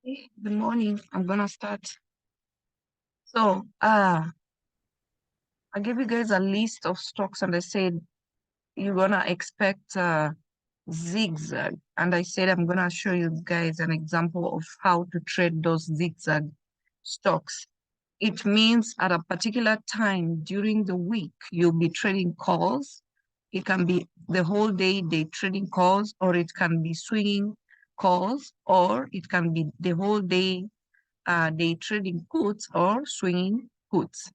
Good morning. I'm gonna start. So, I gave you guys a list of stocks, and I said you're gonna expect zigzag. And I said I'm gonna show you guys an example of how to trade those zigzag stocks. It means at a particular time during the week, you'll be trading calls. It can be the whole day trading calls, or it can be swinging calls, or it can be the whole day trading puts or swinging puts.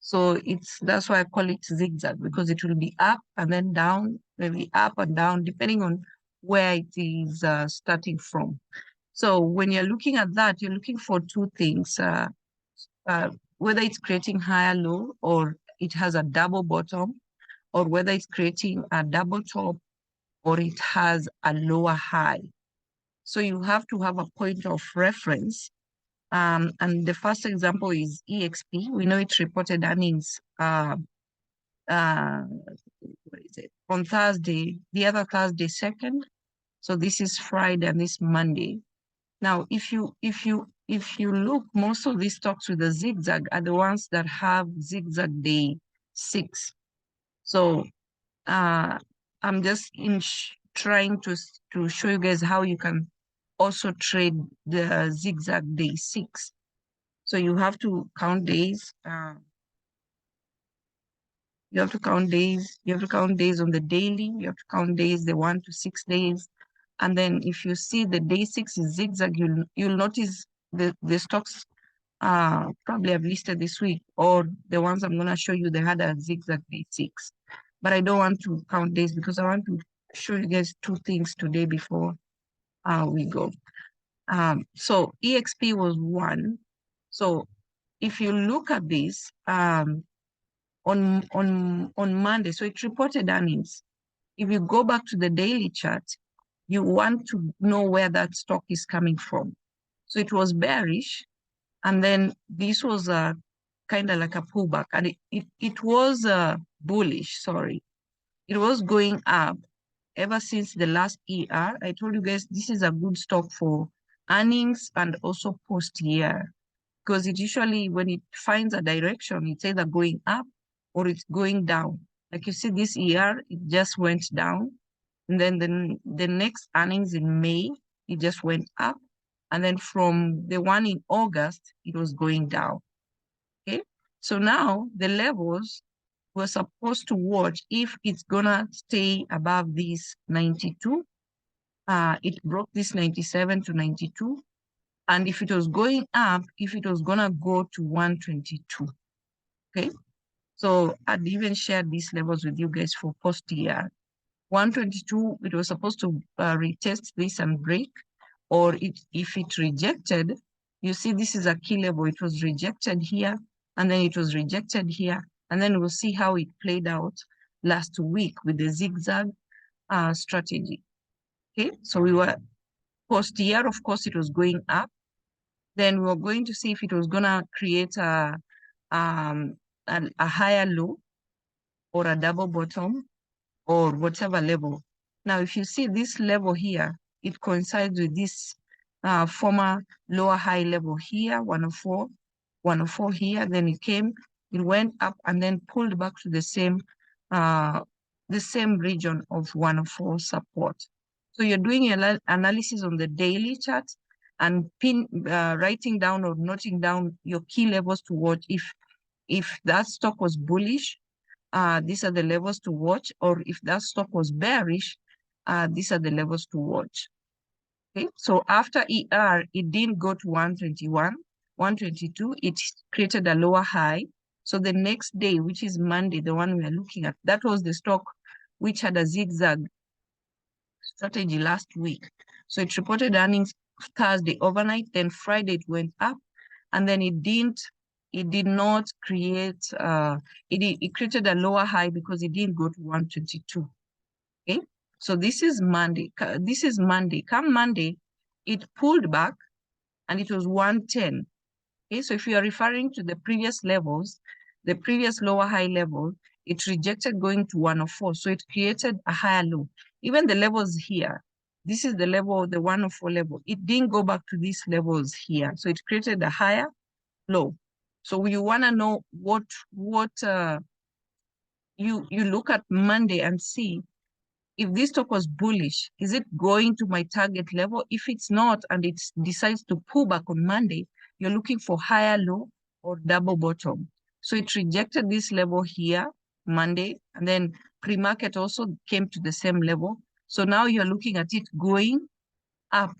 So that's why I call it zigzag, because it will be up and then down, maybe up and down, depending on where it is starting from. So when you're looking at that, you're looking for two things, uh, whether it's creating higher low or it has a double bottom, or whether it's creating a double top or it has a lower high. So you have to have a point of reference. And the first example is EXP. We know it reported earnings what is it? On Thursday, the other Thursday second. So this is Friday and this Monday. Now, if you look, most of these stocks with the zigzag are the ones that have zigzag day 6. So I'm just trying to show you guys how you can also trade the zigzag day 6. So you have to count days. You have to count days. You have to count days on the daily. You have to count days, the 1 to 6 days. And then if you see the day 6 is zigzag, you'll notice the stocks probably have listed this week, or the ones I'm going to show you, they had a zigzag day 6. But I don't want to count days because I want to show you guys two things today before we go. So EXP was 1. So if you look at this, on Monday, so it reported earnings. If you go back to the daily chart, you want to know where that stock is coming from. So it was bearish, and then this was a kind of like a pullback, and it was bullish, sorry. It was going up ever since the last ER. I told you guys this is a good stock for earnings and also post-year, because it usually, when it finds a direction, it's either going up or it's going down. Like you see this year, it just went down. And then the next earnings in May, it just went up. And then from the one in August, it was going down. Okay. So now the levels we're supposed to watch if it's gonna stay above this 92. It broke this 97 to 92. And if it was going up, if it was gonna go to 122. Okay. So I'd even shared these levels with you guys for post-year. 122, it was supposed to retest this and break, or if it rejected, you see this is a key level. It was rejected here, and then it was rejected here, and then we'll see how it played out last week with the zigzag strategy. Okay, so we were post-year, of course, it was going up. Then we were going to see if it was gonna create a higher low or a double bottom or whatever level. Now, if you see this level here, it coincides with this former lower high level here, 104, 104 here. Then it went up and then pulled back to the same region of 104 support. So you're doing an analysis on the daily chart and writing down or noting down your key levels to watch. If that stock was bullish, these are the levels to watch, or if that stock was bearish, these are the levels to watch. Okay, so after ER, it didn't go to 121, 122, it created a lower high. So the next day, which is Monday, the one we are looking at, that was the stock which had a zigzag strategy last week. So it reported earnings Thursday overnight, then Friday it went up, and then it did not create, it created a lower high because it didn't go to 122. Okay, so this is Monday. Come Monday, it pulled back and it was 110. Okay, so if you are referring to the previous levels, the previous lower high level, it rejected going to 104. So it created a higher low. Even the levels here, This is the level, the 104 level. It didn't go back to these levels here. So it created a higher low. So you want to know what you look at Monday and see if this stock was bullish, is it going to my target level? If it's not, and it decides to pull back on Monday, you're looking for higher low or double bottom. So it rejected this level here Monday, and then pre-market also came to the same level. So now you're looking at it going up,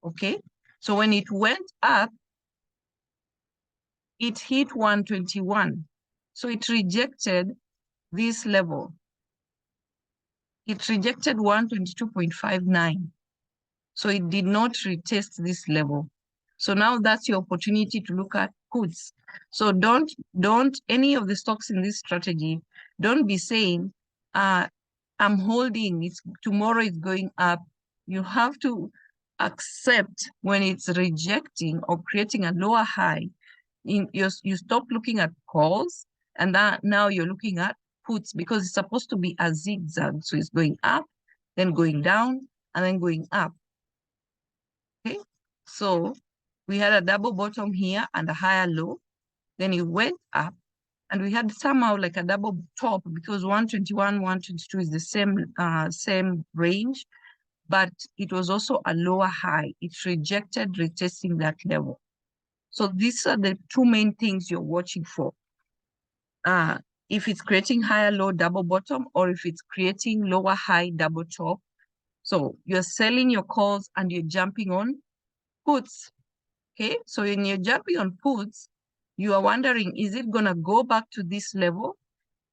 okay? So when it went up, it hit 121. So it rejected this level. It rejected 122.59. So it did not retest this level. So now that's your opportunity to look at puts. So don't any of the stocks in this strategy, don't be saying, I'm holding, tomorrow it's going up. You have to accept when it's rejecting or creating a lower high. You stop looking at calls, and that now you're looking at puts, because it's supposed to be a zigzag. So it's going up, then going down, and then going up. Okay, so we had a double bottom here and a higher low. Then it went up, and we had somehow like a double top, because 121, 122 is the same range, but it was also a lower high. It rejected retesting that level. So these are the two main things you're watching for. If it's creating higher low double bottom, or if it's creating lower high double top. So you're selling your calls and you're jumping on puts. Okay, so when you're jumping on puts, you are wondering, is it gonna go back to this level?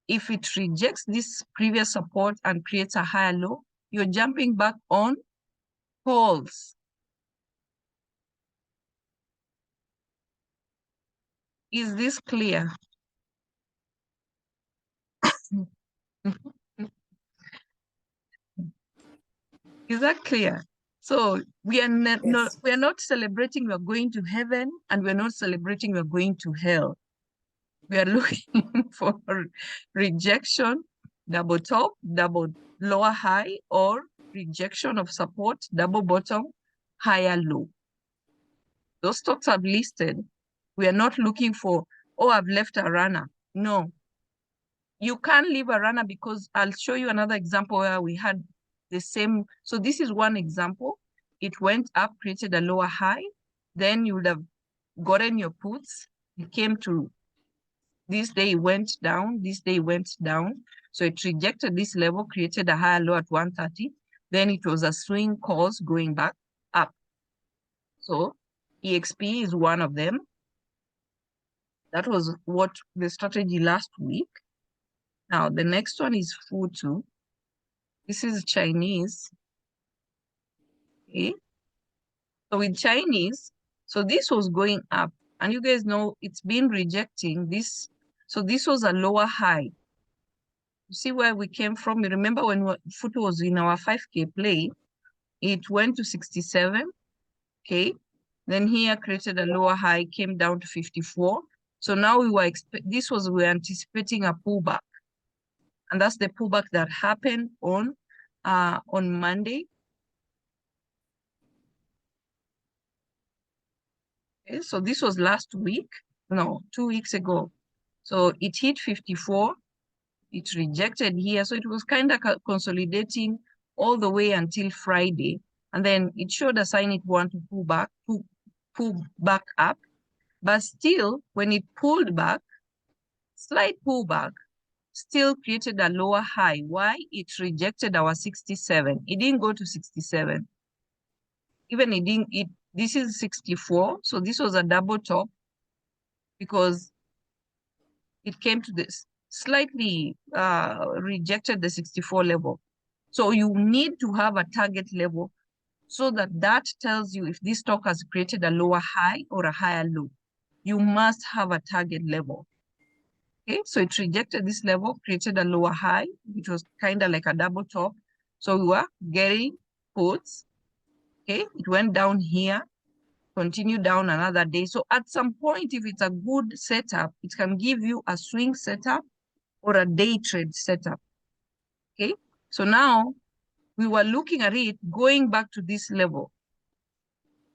If it rejects this previous support and creates a higher low, you're jumping back on calls. Is this clear? Is that clear? So we are Yes. we are not celebrating we're going to heaven, and we're not celebrating we're going to hell. We are looking for rejection, double top, double lower high, or rejection of support, double bottom, higher low. Those stocks I've listed, we are not looking for, oh, I've left a runner. No, you can't leave a runner, because I'll show you another example where we had the same. So this is one example. It went up, created a lower high. Then you would have gotten your puts. It came to this day, went down. This day went down. So it rejected this level, created a higher low at 130. Then it was a swing calls going back up. So EXP is one of them. That was what the strategy last week. Now, the next one is Futu. This is Chinese. Okay. So with Chinese, so this was going up. And you guys know it's been rejecting this. So this was a lower high. You see where we came from? You remember when Futu was in our 5K play, it went to 67. Okay. Then here created a lower high, came down to 54. So now we were anticipating a pullback. And that's the pullback that happened on Monday. Okay, so this was last week, no, 2 weeks ago. So it hit 54, it rejected here. So it was kind of consolidating all the way until Friday. And then it showed a sign it wanted to pull back up. But still, when it pulled back, slight pullback, still created a lower high. Why? It rejected our 67. It didn't go to 67. Even it didn't, this is 64. So this was a double top, because it came to this slightly rejected the 64 level. So you need to have a target level, so that tells you if this stock has created a lower high or a higher low. You must have a target level. Okay, so it rejected this level, created a lower high, which was kind of like a double top. So we were getting puts. Okay, it went down here, continue down another day. So at some point, if it's a good setup, it can give you a swing setup or a day trade setup. Okay, so now we were looking at it going back to this level,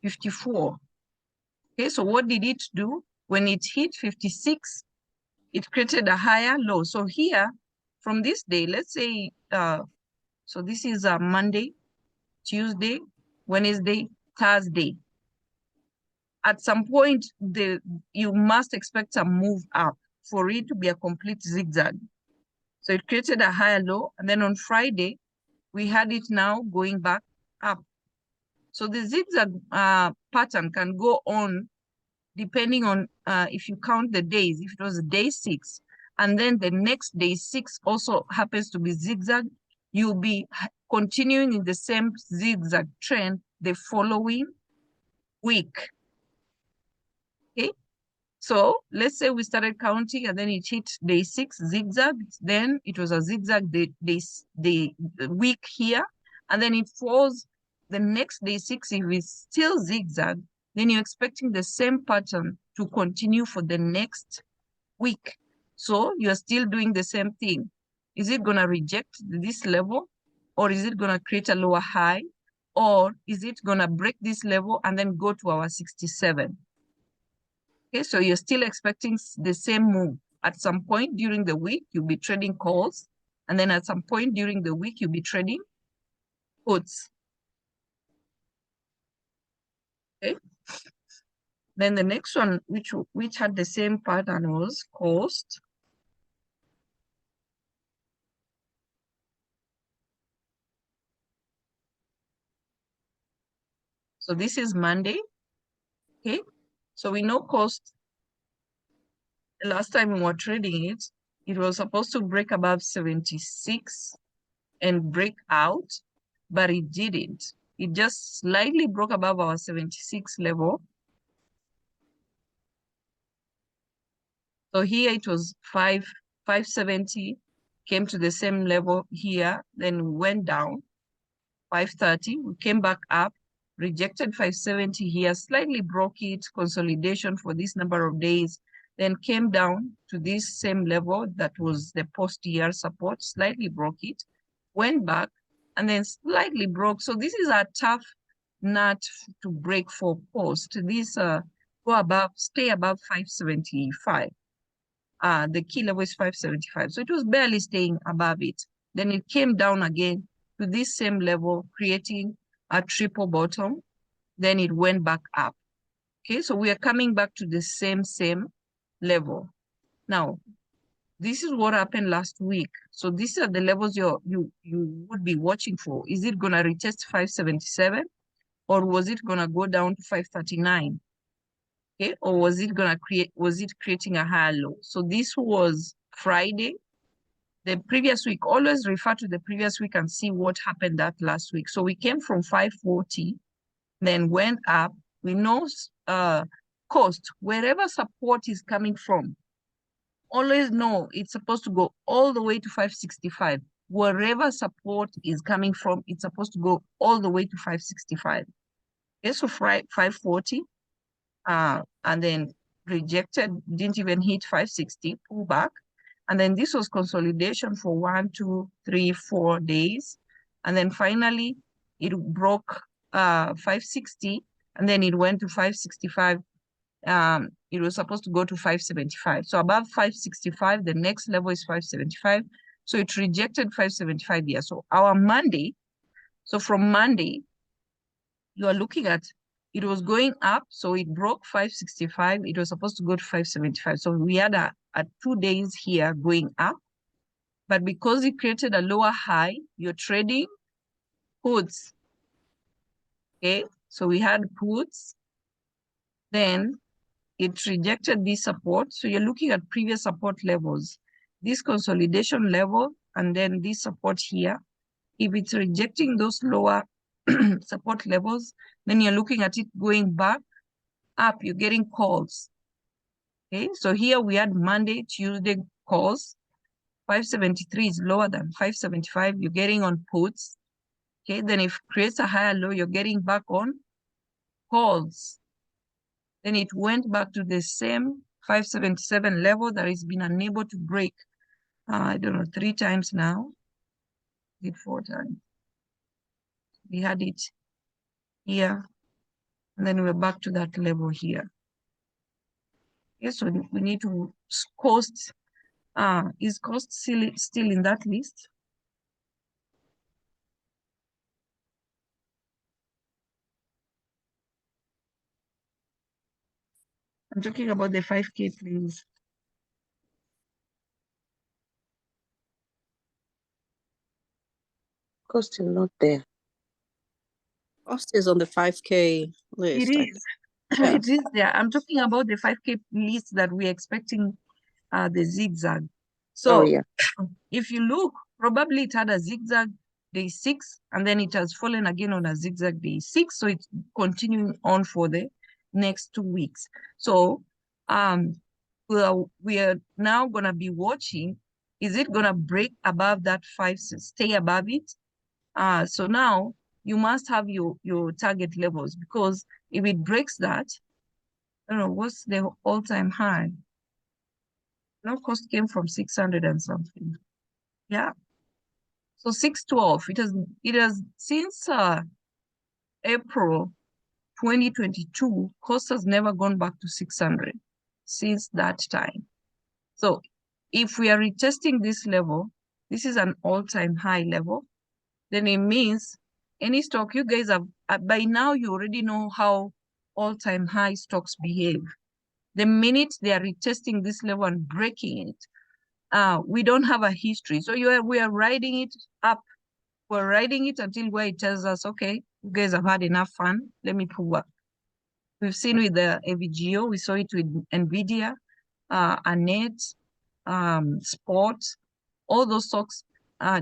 54. Okay, so what did it do? When it hit 56, it created a higher low. So here, from this day, let's say, so this is a Monday, Tuesday, Wednesday, Thursday. At some point, you must expect a move up for it to be a complete zigzag. So it created a higher low. And then on Friday, we had it now going back up. So the zigzag pattern can go on depending on if you count the days. If it was day 6, and then the next day 6 also happens to be zigzag, you'll be continuing in the same zigzag trend the following week. Okay, so let's say we started counting and then it hit day 6 zigzag, then it was a zigzag the week here, and then it falls the next day 6. If it's still zigzag, then you're expecting the same pattern to continue for the next week. So you're still doing the same thing. Is it gonna reject this level, or is it gonna create a lower high, or is it gonna break this level and then go to our 67? Okay, so you're still expecting the same move. At some point during the week, you'll be trading calls, and then at some point during the week, you'll be trading puts. Okay. Then the next one, which had the same pattern, was cost. So this is Monday. Okay. So we know cost. The last time we were trading it, it was supposed to break above 76 and break out, but it didn't. It just slightly broke above our 76 level. So here it was 570, came to the same level here, then went down, 530, we came back up, rejected 570 here, slightly broke it, consolidation for this number of days, then came down to this same level that was the post-year support, slightly broke it, went back, and then slightly broke. So this is a tough nut to break for post. These stay above 575. The key level is 575. So it was barely staying above it. Then it came down again to this same level, creating a triple bottom. Then it went back up. Okay, so we are coming back to the same level. Now, this is what happened last week. So these are the levels you would be watching for. Is it gonna retest 577, or was it gonna go down to 539? Okay, or was it creating a higher low? So this was Friday. The previous week, always refer to the previous week and see what happened that last week. So we came from 540, then went up. We know cost, wherever support is coming from, always know it's supposed to go all the way to 565. Wherever support is coming from, it's supposed to go all the way to 565. Okay, so 540, and then rejected, didn't even hit 560, pull back. And then this was consolidation for 1, 2, 3, 4 days. And then finally, it broke 560, and then it went to 565. It was supposed to go to 575. So above 565, the next level is 575. So it rejected 575 here. So our Monday, so from Monday, you are looking at, it was going up, so it broke 565. It was supposed to go to 575. So we had a 2 days here going up, but because it created a lower high, you're trading puts. Okay, so we had puts, then it rejected this support. So you're looking at previous support levels, this consolidation level, and then this support here. If it's rejecting those lower support levels, then you're looking at it going back up, you're getting calls. Okay, so here we had Monday, Tuesday calls. 573 is lower than 575, you're getting on puts. Okay, then if it creates a higher low, you're getting back on calls. Then it went back to the same 577 level that has been unable to break, I don't know, 3 times now. Did 4 times. We had it here, and then we're back to that level here. Yes, so we need to cost. Is cost still in that list? I'm talking about the 5K, please. Cost is not there. Cost is on the 5K list. It is. Yeah. It is there. I'm talking about the 5K list that we're expecting the zigzag. So yeah. if you look, probably it had a zigzag day 6, and then it has fallen again on a zigzag day 6. So it's continuing on for the next 2 weeks. So we are now gonna be watching, is it gonna break above that 5, stay above it? So now you must have your target levels, because if it breaks that, I don't know, what's the all-time high? No, cost came from 600 and something. Yeah. So 612, it has since April 2022, cost has never gone back to 600 since that time. So if we are retesting this level, this is an all-time high level, then it means any stock you guys have, by now you already know how all-time high stocks behave. The minute they are retesting this level and breaking it, we don't have a history. So we are riding it up. We're riding it until where it tells us, okay, you guys have had enough fun. Let me pull back. We've seen with the AVGO, we saw it with NVIDIA, Anet, Sport, all those stocks.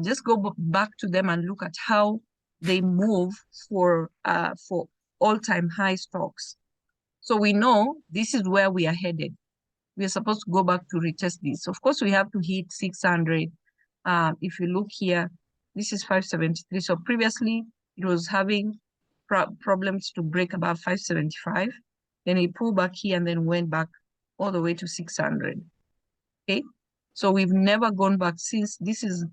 Just go back to them and look at how they move for all-time high stocks. So we know this is where we are headed. We are supposed to go back to retest this. Of course, we have to hit 600. If you look here, this is 573. So previously, it was having problems to break above 575. Then it pulled back here and then went back all the way to 600. Okay, so we've never gone back since this is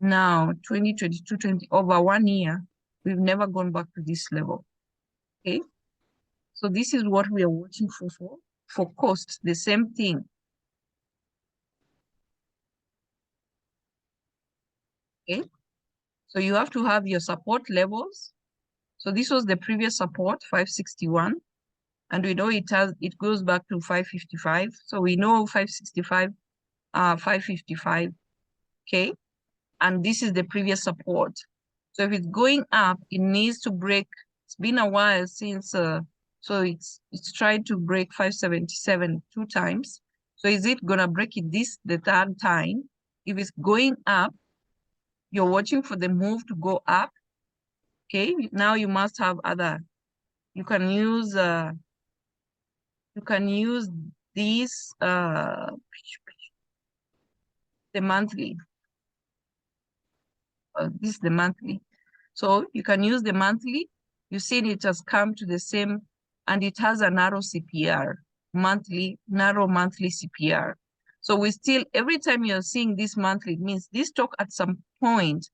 now 2022, over 1 year. We've never gone back to this level. Okay, so this is what we are watching for cost, the same thing. Okay, so you have to have your support levels. So this was the previous support, 561. And we know it goes back to 555. So we know 565, 555, okay? And this is the previous support. So if it's going up, it needs to break. It's been a while since, so it's trying to break 577 2 times. So is it gonna break it the 3rd time? If it's going up, you're watching for the move to go up. Okay, now you must have other. You can use these the monthly. This is the monthly. So you can use the monthly. You see it has come to the same, and it has a narrow CPR, narrow monthly CPR. So we still, every time you're seeing this monthly, it means this stock at some point,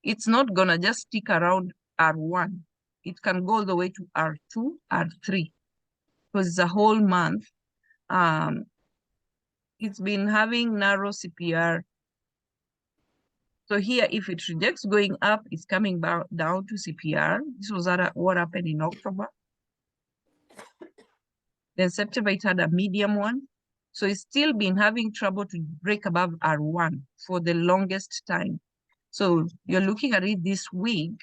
it's not gonna just stick around R1. It can go all the way to R2, R3, because it's a whole month. It's been having narrow CPR. So here, if it rejects going up, it's coming back down to CPR. This was what happened in October. Then September, it had a medium one. So it's still been having trouble to break above R1 for the longest time. So you're looking at it this week,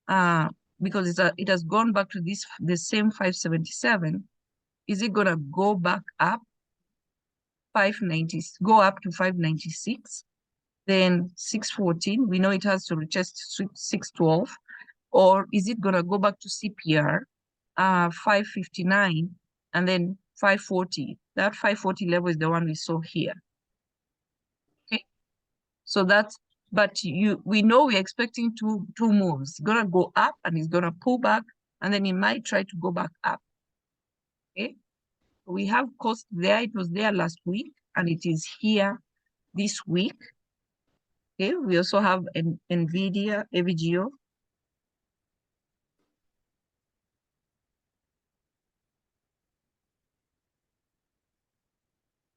because it has gone back to the same 577. Is it gonna go back up 590, go up to 596? Then 614, we know it has to retest 612, or is it gonna go back to CPR 559 and then 540? That 540 level is the one we saw here. Okay, so but we know we're expecting two moves. It's gonna go up and it's gonna pull back, and then it might try to go back up. Okay, we have cost there. It was there last week, and it is here this week. Okay, we also have an NVIDIA, AVGO.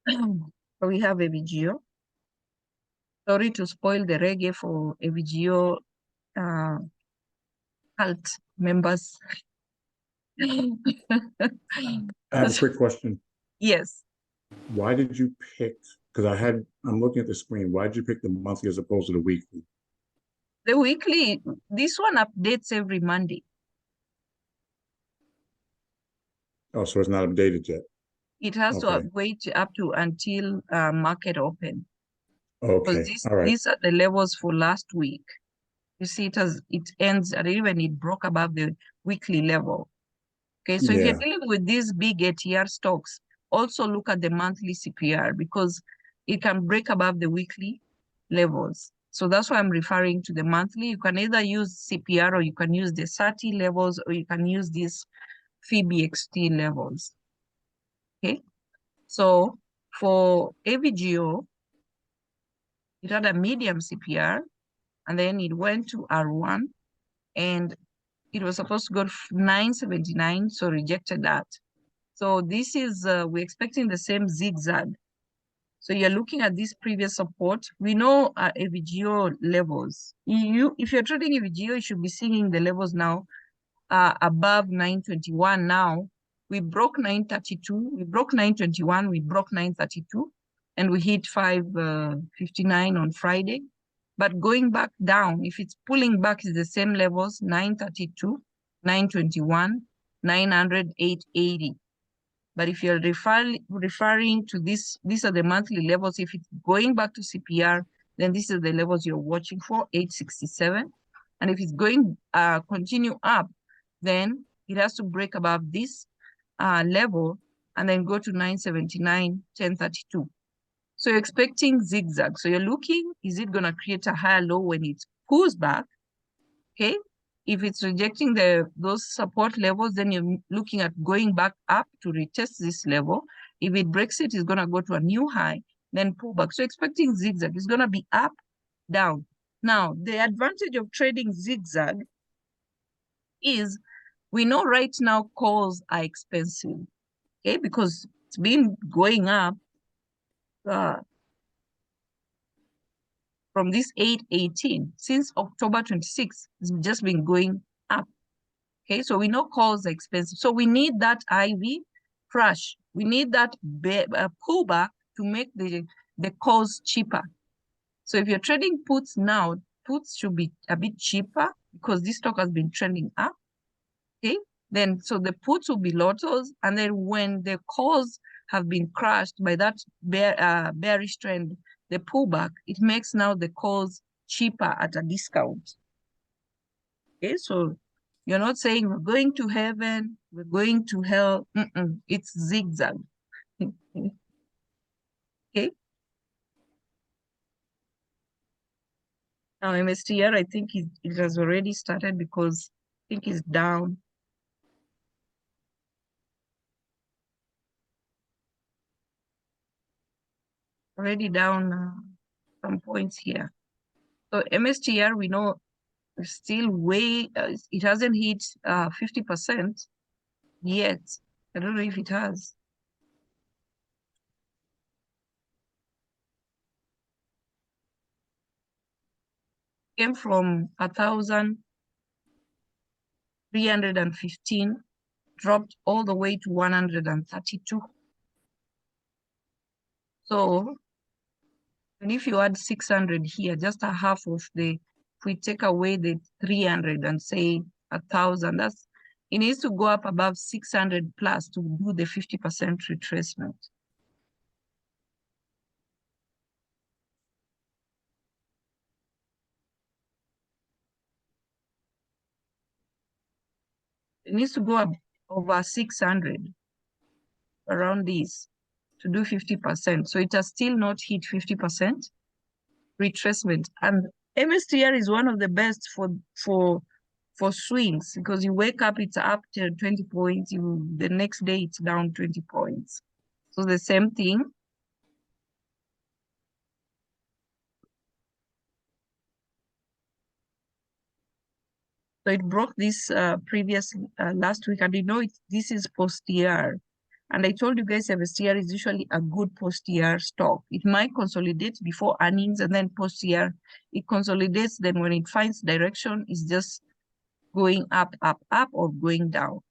We have AVGO. Sorry to spoil the reggae for AVGO cult members. I have a quick question. Yes. Why did you pick, because I'm looking at the screen, why did you pick the monthly as opposed to the weekly? The weekly, this one updates every Monday. Oh, so it's not updated yet. It has to Okay. wait up to until market open. Okay. Because All right. these are the levels for last week. You see, it ends, and even it broke above the weekly level. Okay, so if you're Yeah. dealing with these big ATR stocks, also look at the monthly CPR because it can break above the weekly levels. So that's why I'm referring to the monthly. You can either use CPR or you can use the 30 levels or you can use these PBXT levels. Okay, so for AVGO, it had a medium CPR and then it went to R1 and it was supposed to go to 979, so rejected that. So this is, we're expecting the same zigzag. So you're looking at this previous support. We know AVGO levels. If you're trading AVGO, you should be seeing the levels now above 921 now. We broke 932, we broke 921, we broke 932, and we hit 559 on Friday. But going back down, if it's pulling back, is the same levels, 932, 921, 900, 880. But if you're referring to this, these are the monthly levels. If it's going back to CPR, then these are the levels you're watching for, 867. And if it's going continue up, then it has to break above this level and then go to 979, 1032. So you're expecting zigzag. So you're looking, is it going to create a higher low when it pulls back? Okay. If it's rejecting those support levels, then you're looking at going back up to retest this level. If it breaks it, it's going to go to a new high, then pull back. So expecting zigzag is going to be up, down. Now, the advantage of trading zigzag is we know right now calls are expensive, okay, because it's been going up from this 818 since October 26th. It's just been going up. Okay, so we know calls are expensive. So we need that IV crash. We need that pullback to make the calls cheaper. So if you're trading puts now, puts should be a bit cheaper because this stock has been trending up. Okay, then so the puts will be lotos, and then when the calls have been crushed by that bearish trend, the pullback, it makes now the calls cheaper at a discount. Okay, so you're not saying we're going to heaven, we're going to hell. It's zigzag. Okay. Now MSTR, I think it has already started because I think it's down. Already down some points here. So MSTR, we know it's still way, it hasn't hit 50% yet. I don't know if it has. Came from 1,315, dropped all the way to 132. So, and if you add 600 here, just a half of if we take away the 300 and say 1,000, it needs to go up above 600 plus to do the 50% retracement. It needs to go up over 600 around this to do 50%. So it has still not hit 50% retracement. And MSTR is one of the best for swings because you wake up, it's up to 20 points. The next day it's down 20 points. So the same thing. So it broke this previous last week, and you know this is post-year. And I told you guys FSTR is usually a good post-year stock. It might consolidate before earnings and then post-year, it consolidates. Then when it finds direction, it's just going up, up, up, or going down,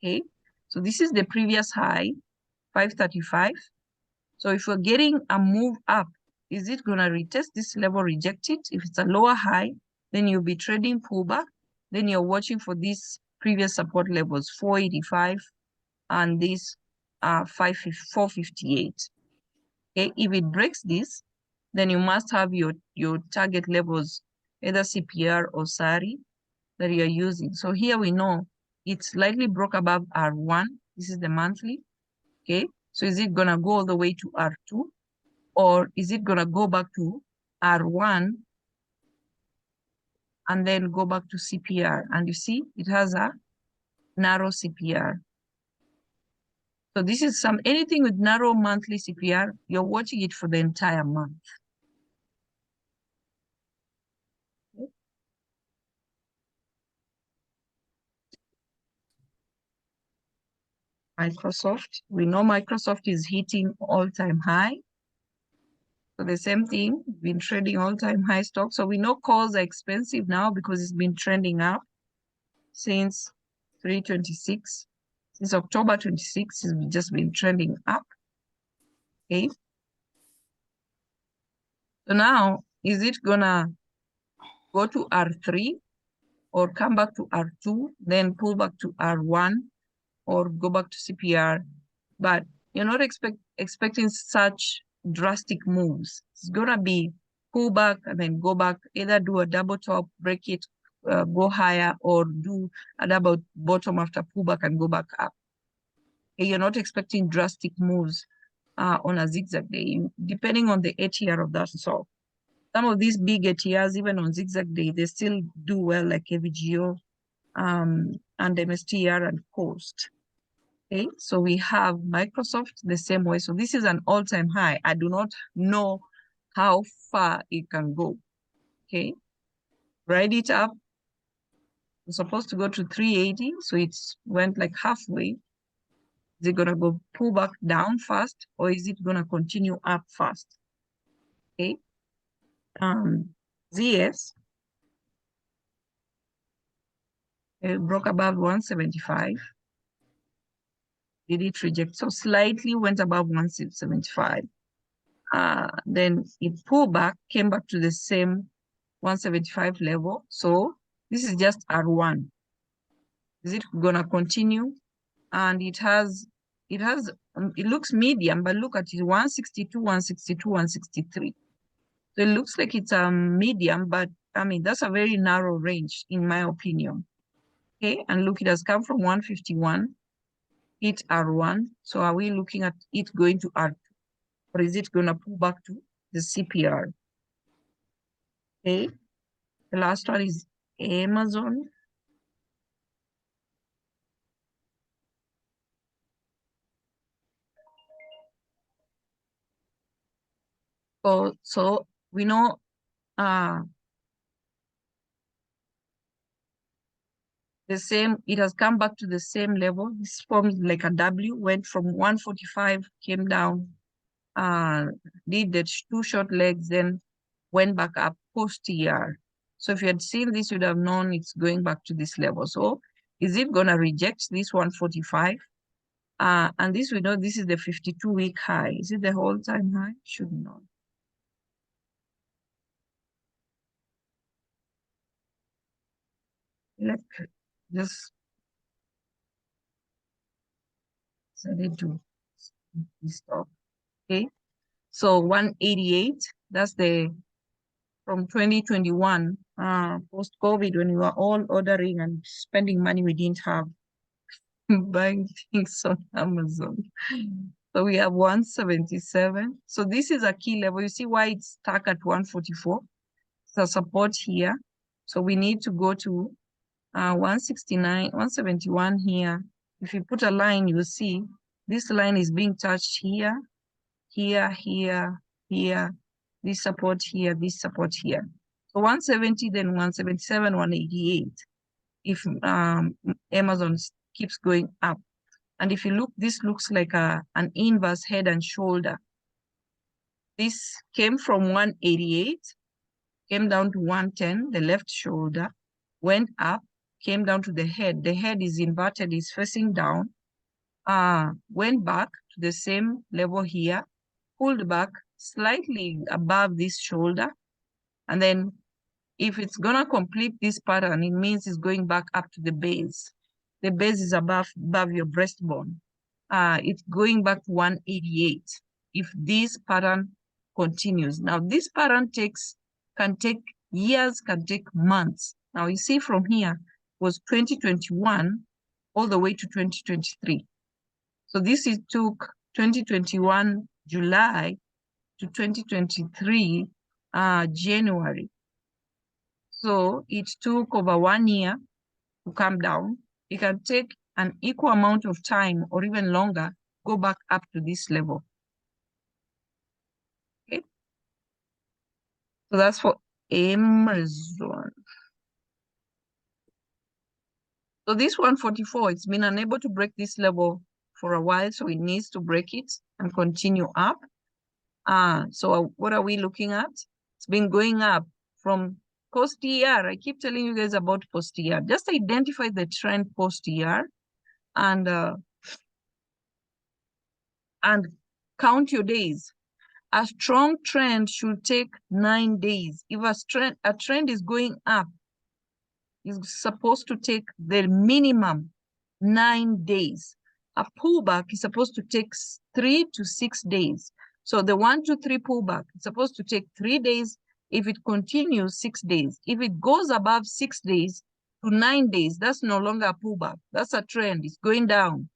okay? So this is the previous high, 535. So if we're getting a move up, is it gonna retest this level, reject it? If it's a lower high, then you'll be trading pullback. Then you're watching for these previous support levels, 485 and this 458. Okay, if it breaks this, then you must have your target levels, either CPR or SARI that you're using. So here we know it slightly broke above R1. This is the monthly. Okay, so is it gonna go all the way to R2, or is it gonna go back to R1 and then go back to CPR? And you see, it has a narrow CPR. So this is anything with narrow monthly CPR, you're watching it for the entire month. Okay. Microsoft, we know Microsoft is hitting all-time high. So the same thing, been trading all-time high stock. So we know calls are expensive now because it's been trending up since 326. Since October 26, it's just been trending up. Okay. So now, is it gonna go to R3 or come back to R2, then pull back to R1 or go back to CPR? But you're not expecting such drastic moves. It's gonna be pull back and then go back, either do a double top, break it, go higher, or do a double bottom after pullback and go back up. Okay, you're not expecting drastic moves on a zigzag day, depending on the ATR of that. So some of these big ATRs, even on zigzag day, they still do well, like AVGO and MSTR and Coast. Okay, so we have Microsoft the same way. So this is an all-time high. I do not know how far it can go. Okay, ride it up. It's supposed to go to 380, so it's went like halfway. Is it gonna go pull back down fast, or is it gonna continue up fast? Okay. ZS broke above 175. Did it reject? So slightly went above 175. Then it pulled back, came back to the same 175 level. So this is just R1. Is it gonna continue? And it looks medium, but look at it, 162, 162, 163. So it looks like it's a medium, but I mean, that's a very narrow range in my opinion. Okay, and look, it has come from 151, hit R1. So are we looking at it going to R2? Or is it gonna pull back to the CPR? Okay, the last one is Amazon. So we know the same, it has come back to the same level. This forms like a W, went from 145, came down, did the 2 short legs, then went back up post-year. So if you had seen this, you'd have known it's going back to this level. So is it gonna reject this 145? And this, we know this is the 52-week high. Is it the whole time high? Should not. Let's just set it to stop. Okay. So 188, that's the from 2021, post-COVID, when we were all ordering and spending money we didn't have, buying things on Amazon. So we have 177. So this is a key level. You see why it's stuck at 144? It's a support here. So we need to go to 169, 171 here. If you put a line, you will see this line is being touched here, here, here, here, this support here, this support here. So 170, then 177, 188. If Amazon keeps going up. And if you look, this looks like an inverse head and shoulder. This came from 188, came down to 110, the left shoulder, went up, came down to the head. The head is inverted, is facing down, went back to the same level here, pulled back slightly above this shoulder. And then if it's gonna complete this pattern, it means it's going back up to the base. The base is above your breastbone. It's going back to 188 if this pattern continues. Now, this pattern can take years, can take months. Now, you see from here was 2021 all the way to 2023. So this took 2021 July to 2023 January. So it took over 1 year to come down. It can take an equal amount of time or even longer, go back up to this level. Okay. So that's for Amazon. So this 144, it's been unable to break this level for a while, so it needs to break it and continue up. So what are we looking at? It's been going up from post-ER. I keep telling you guys about post-ER. Just identify the trend post-ER and count your days. A strong trend should take 9 days. If a trend is going up, it's supposed to take the minimum 9 days. A pullback is supposed to take 3 to 6 days. So the 1, 2, 3 pullback is supposed to take 3 days. If it continues, 6 days. If it goes above 6 days to 9 days, that's no longer a pullback. That's a trend. It's going down.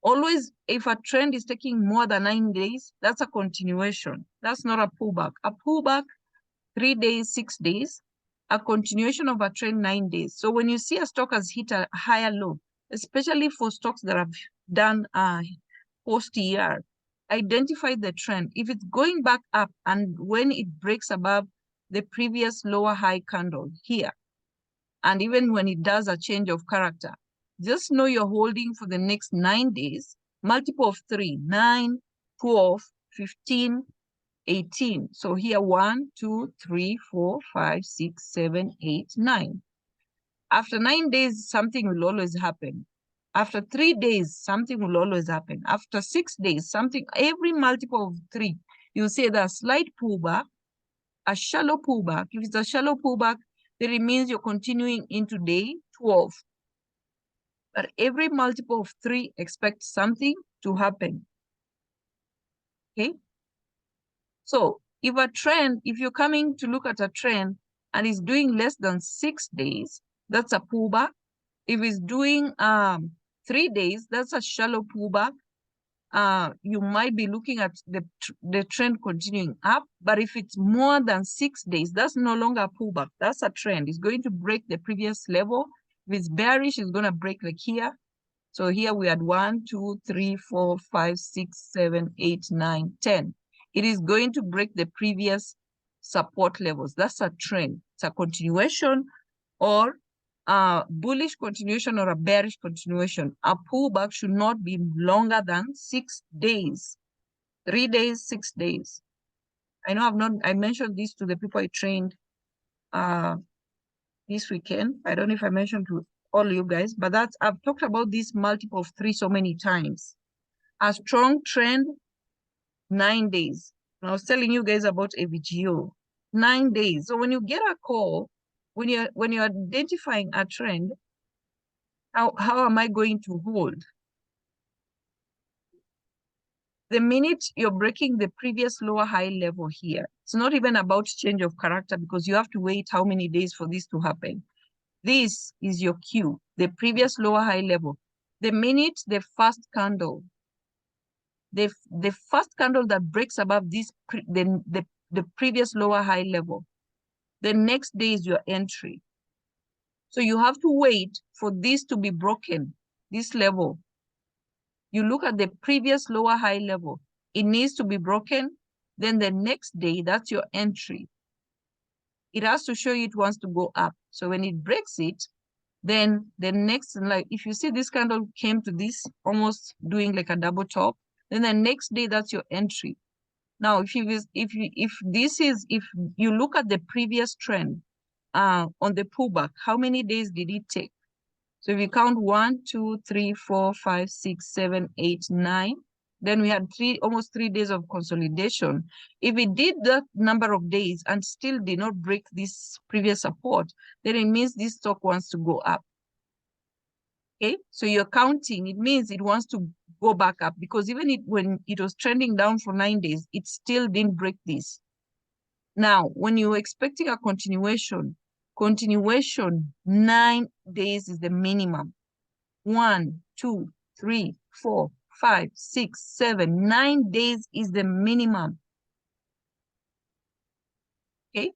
Always, if a trend is taking more than 9 days, that's a continuation. That's not a pullback. A pullback, 3 days, 6 days. A continuation of a trend, 9 days. So when you see a stock has hit a higher low, especially for stocks that have done post-ER, identify the trend. If it's going back up and when it breaks above the previous lower high candle here, and even when it does a change of character, just know you're holding for the next 9 days, multiple of 3, 9, 12, 15, 18. So here, 1, 2, 3, 4, 5, 6, 7, 8, 9. After 9 days, something will always happen. After 3 days, something will always happen. After 6 days, something, every multiple of 3, you'll see the slight pullback, a shallow pullback. If it's a shallow pullback, then it means you're continuing into day 12. But every multiple of 3, expect something to happen. Okay? So if you're coming to look at a trend and it's doing less than 6 days, that's a pullback. If it's doing 3 days, that's a shallow pullback. You might be looking at the trend continuing up, but if it's more than 6 days, that's no longer a pullback. That's a trend. It's going to break the previous level. If it's bearish, it's going to break like here. So here we had 1, 2, 3, 4, 5, 6, 7, 8, 9, 10. It is going to break the previous support levels. That's a trend. It's a continuation or a bullish continuation or a bearish continuation. A pullback should not be longer than 6 days. 3 days, 6 days. I know I mentioned this to the people I trained this weekend. I don't know if I mentioned to all you guys, but I've talked about this multiple of 3 so many times. A strong trend, 9 days. And I was telling you guys about AVGO, 9 days. So when you get a call, when you're identifying a trend, how am I going to hold? The minute you're breaking the previous lower high level here, it's not even about change of character because you have to wait how many days for this to happen. This is your cue, the previous lower high level. The minute the first candle, the first candle that breaks above this, the previous lower high level, the next day is your entry. So you have to wait for this to be broken, this level. You look at the previous lower high level, it needs to be broken. Then the next day, that's your entry. It has to show you it wants to go up. So when it breaks it, Then the next, like if you see this candle came to this, almost doing like a double top, then the next day that's your entry. Now, if you look at the previous trend on the pullback, how many days did it take? So if you count 1, 2, 3, 4, 5, 6, 7, 8, 9, then we had almost 3 days of consolidation. If it did that number of days and still did not break this previous support, then it means this stock wants to go up. Okay, so you're counting, it means it wants to go back up, because even when it was trending down for 9 days, it still didn't break this. Now, when you're expecting a continuation, 9 days is the minimum. 1, 2, 3, 4, 5, 6, 7, 9 days is the minimum. Okay,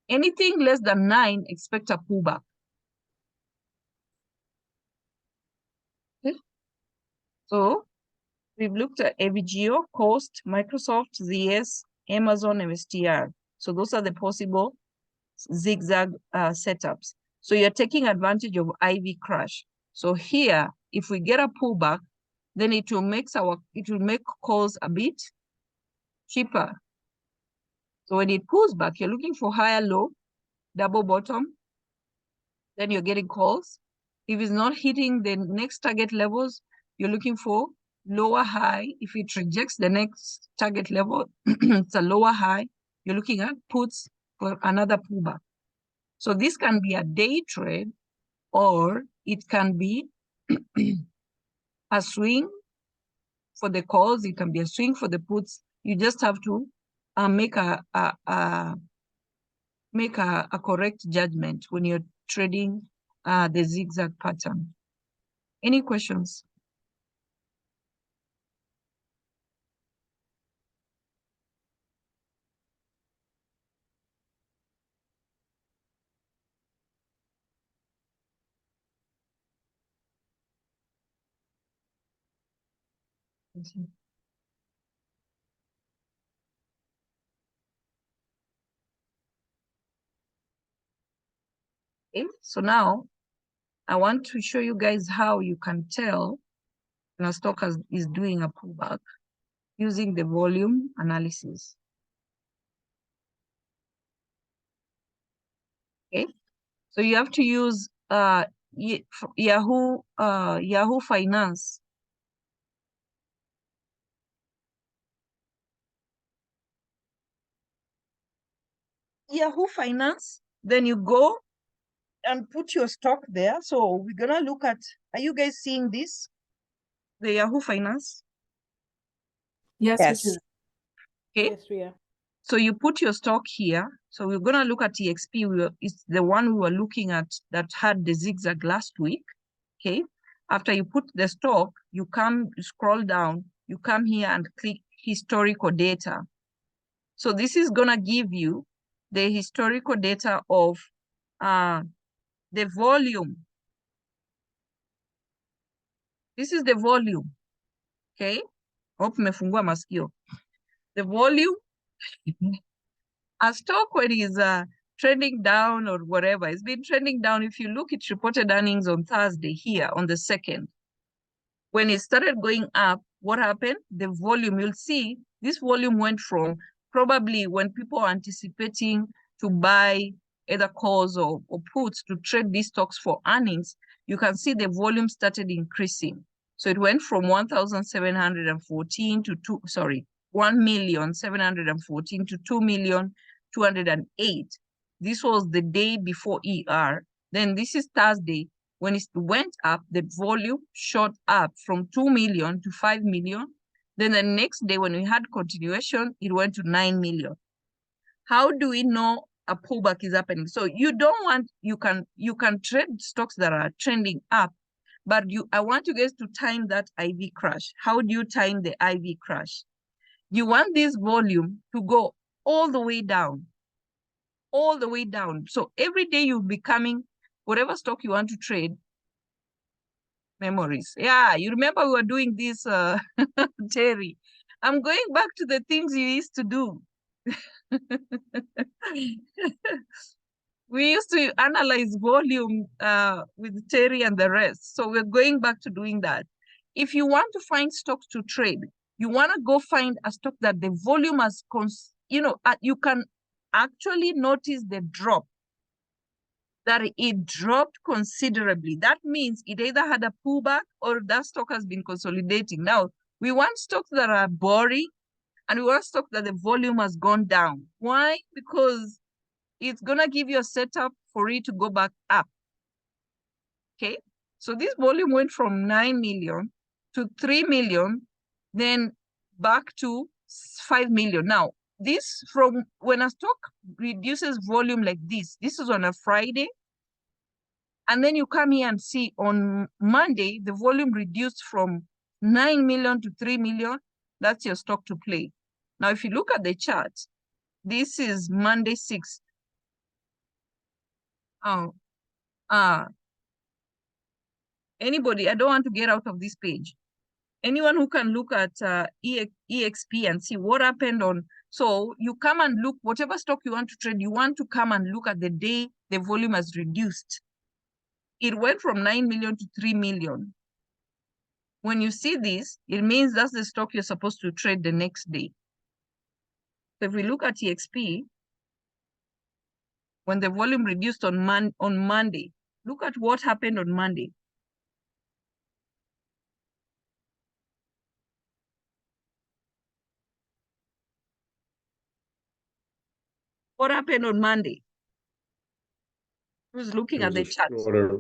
anything less than 9, expect a pullback. Okay, so we've looked at AVGO, Coast, Microsoft, ZS, Amazon, MSTR. So those are the possible zigzag setups. So you're taking advantage of IV crash. So here, if we get a pullback, then it will make calls a bit cheaper. So when it pulls back, you're looking for higher low, double bottom, then you're getting calls. If it's not hitting the next target levels, you're looking for lower high. If it rejects the next target level, it's a lower high. You're looking at puts for another pullback. So this can be a day trade, or it can be a swing for the calls. It can be a swing for the puts. You just have to make a correct judgment when you're trading the zigzag pattern. Any questions? Okay, so now I want to show you guys how you can tell when a stock is doing a pullback using the volume analysis. Okay, so you have to use Yahoo Finance. Yahoo Finance, then you go and put your stock there. So we're gonna look at, are you guys seeing this? The Yahoo Finance? Yes, Yes. we do. Okay. Yes, we are. So you put your stock here. So we're gonna look at EXP. It's the one we were looking at that had the zigzag last week. Okay. After you put the stock, you scroll down, you come here and click historical data. So this is gonna give you the historical data of the volume. This is the volume. Okay. Hope mefungua masikio. The volume, a stock when is trending down or whatever, it's been trending down. If you look, it reported earnings on Thursday here on the 2nd. When it started going up, what happened? The volume, you'll see this volume went from probably when people are anticipating to buy either calls or puts to trade these stocks for earnings, you can see the volume started increasing. So it went from 1,714 to 1,714 to 2,208. This was the day before ER. Then this is Thursday. When it went up, the volume shot up from 2 million to 5 million. Then the next day, when we had continuation, it went to 9 million. How do we know a pullback is happening? So you can trade stocks that are trending up, but I want you guys to time that IV crash. How do you time the IV crash? You want this volume to go all the way down. All the way down. So every day you'll be coming, whatever stock you want to trade, memories. Yeah, you remember we were doing this, Terry. I'm going back to the things you used to do. We used to analyze volume with Terry and the rest. So we're going back to doing that. If you want to find stocks to trade, you want to go find a stock that the volume has, you can actually notice the drop, that it dropped considerably. That means it either had a pullback or that stock has been consolidating. Now, we want stocks that are boring and we want stock that the volume has gone down. Why? Because it's going to give you a setup for it to go back up. Okay, so this volume went from 9 million to 3 million, then back to 5 million. Now, this from when a stock reduces volume like this is on a Friday, and then you come here and see on Monday, the volume reduced from 9 million to 3 million. That's your stock to play. Now, if you look at the chart, this is Monday 6th. Anybody, I don't want to get out of this page. Anyone who can look at EXP and see what happened on, so you come and look, whatever stock you want to trade, you want to come and look at the day the volume has reduced. It went from 9 million to 3 million. When you see this, it means that's the stock you're supposed to trade the next day. So if we look at EXP, when the volume reduced on Monday, look at what happened on Monday. What happened on Monday? Who's looking It at was the a chart? shorter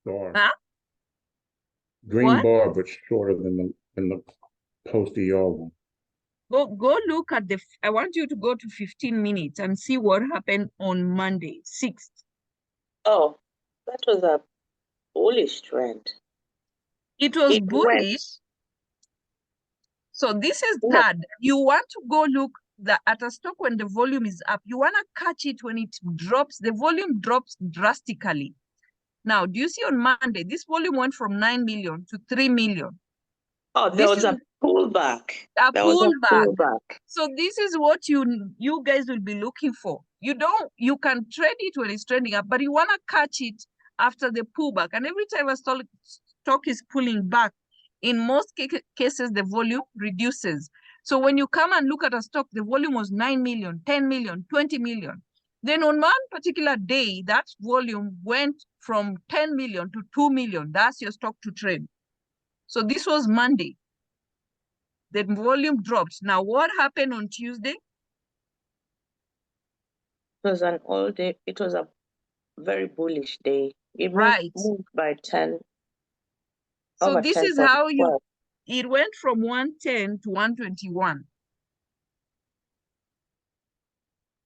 bar. Huh? Green What? bar, but shorter than the post-ER one. Go look at I want you to go to 15 minutes and see what happened on Monday, 6th. Oh, that was a bullish trend. It was It bullish. went- So this is No. third. You want to go look at a stock when the volume is up. You want to catch it when it drops. The volume drops drastically. Now, do you see on Monday, this volume went from 9 million to 3 million. Oh, there This was is a pullback. a There was a pullback. pullback. So this is what you guys will be looking for. You can trade it when it's trending up, but you want to catch it after the pullback. And every time a stock is pulling back, in most cases, the volume reduces. So when you come and look at a stock, the volume was 9 million, 10 million, 20 million. Then on one particular day, that volume went from 10 million to 2 million. That's your stock to trade. So this was Monday. The volume dropped. Now, what happened on Tuesday? It was an all day. It was a very bullish day. It Right. moved by 10. So over this 10 is how point 12. it went from 110 to 121.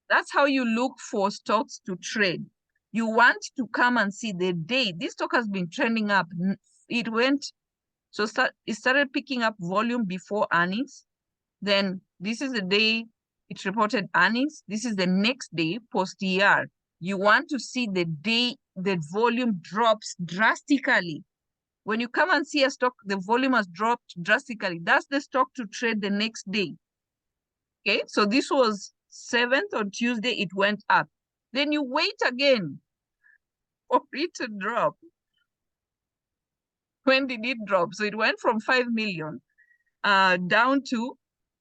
That's how you look for stocks to trade. You want to come and see the day. This stock has been trending up. It went, it started picking up volume before earnings. Then this is the day it reported earnings. This is the next day post-ER. You want to see the day the volume drops drastically. When you come and see a stock, the volume has dropped drastically. That's the stock to trade the next day. Okay, so this was 7th on Tuesday, it went up. Then you wait again for it to drop. When did it drop? So it went from 5 million down to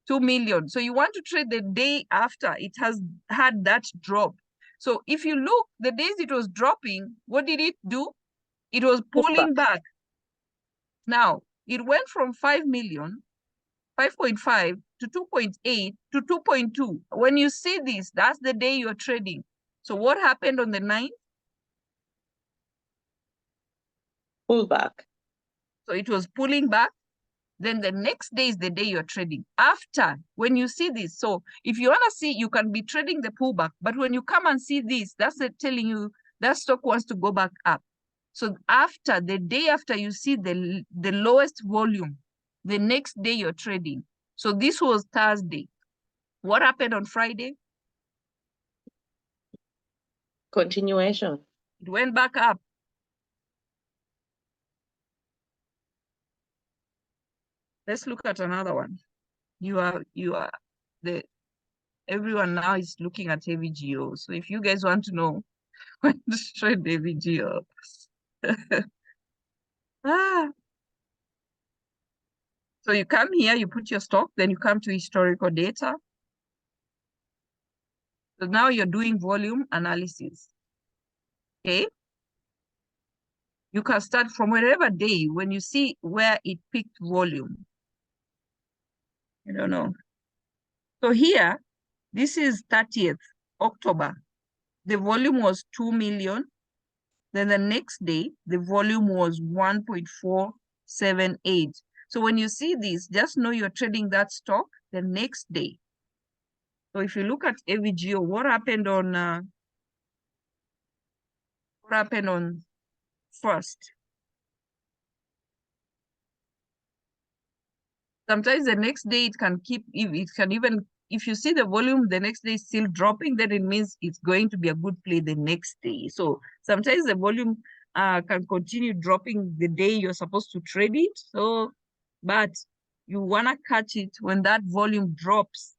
2 million. So you want to trade the day after it has had that drop. So if you look, the days it was dropping, what did it do? It was pulling back. Now, it went from 5 million, 5.5 to 2.8 to 2.2. When you see this, that's the day you're trading. So what happened on the 9th? Pullback. So it was pulling back. Then the next day is the day you're trading. After, when you see this, so if you want to see, you can be trading the pullback, but when you come and see this, that's telling you that stock wants to go back up. So after, the day after you see the lowest volume, the next day you're trading. So this was Thursday. What happened on Friday? Continuation. It went back up. Let's look at another one. Everyone now is looking at heavy GO. So if you guys want to know, When to trade AVGO. So you come here, you put your stock, then you come to historical data. So now you're doing volume analysis. Okay. You can start from wherever day when you see where it peaked volume. I don't know. So here, this is 30th October. The volume was 2 million. Then the next day, the volume was 1.478. So when you see this, just know you're trading that stock the next day. So if you look at AVGO, what happened on first? Sometimes the next day it can keep, if you see the volume the next day is still dropping, then it means it's going to be a good play the next day. So sometimes the volume can continue dropping the day you're supposed to trade it. So, but you want to catch it when that volume drops.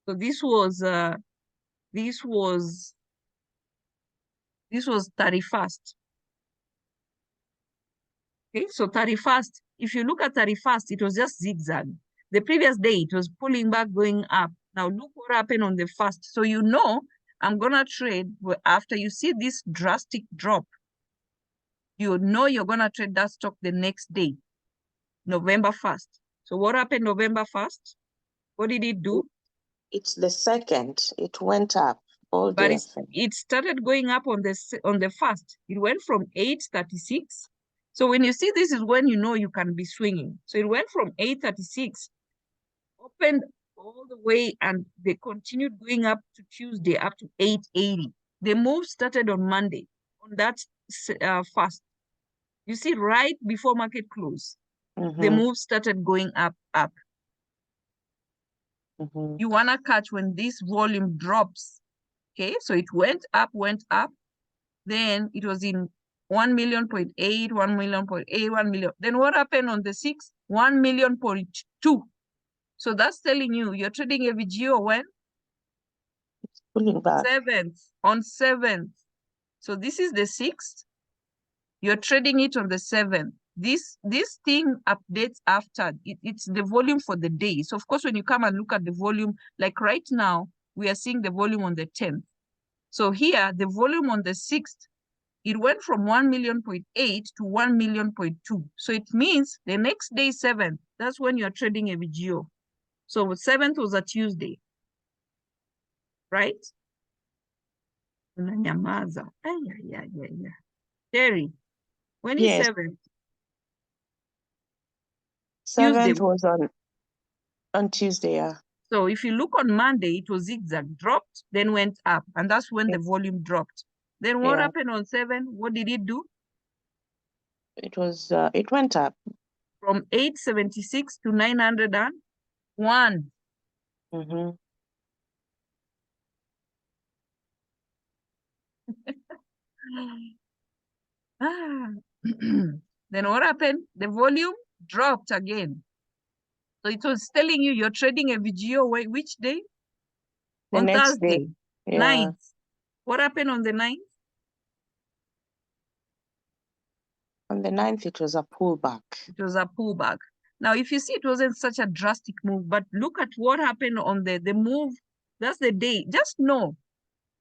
So this was 31st. Okay, so 31st, if you look at 31st, it was just zigzag. The previous day, it was pulling back, going up. Now look what happened on the 1st. So you know, I'm going to trade after you see this drastic drop. You know you're going to trade that stock the next day, November 1st. So what happened November 1st? What did it do? It's the 2nd. It went up all day. But it started going up on the 1st. It went from 836. So when you see this is when you know you can be swinging. So it went from 836, opened all the way, and they continued going up to Tuesday up to 880. The move started on Monday on that fast. You see, right before market close, the move started going up. You want to catch when this volume drops. Okay, so it went up. Then it was in 1 million.8, 1 million.8, 1 million. Then what happened on the 6th? 1 million.2. So that's telling you you're trading AVGO when? It's pulling back. 7th, on 7th. So this is the 6th. You're trading it on the 7th. This thing updates after. It's the volume for the day. So of course, when you come and look at the volume, like right now, we are seeing the volume on the 10th. So here, the volume on the 6th, it went from 1 million.8 to 1 million.2. So it means the next day, 7th, that's when you're trading AVGO. So 7th was a Tuesday, right? Unanyamaza. Terry, when is Yes. 7th? 7th Tuesday. was on Tuesday, yeah. So if you look on Monday, it was zigzag, dropped, then went up, and that's when the volume dropped. Then what happened on 7? What did it do? It went up. From 876 to 901. Then what happened? The volume dropped again. So it was telling you you're trading AVGO which day? The on next Thursday, day. Yeah. 9th. What happened on the 9th? On the 9th, it was a pullback. It was a pullback. Now, if you see, it wasn't such a drastic move, but look at what happened on the move. That's the day. Just know,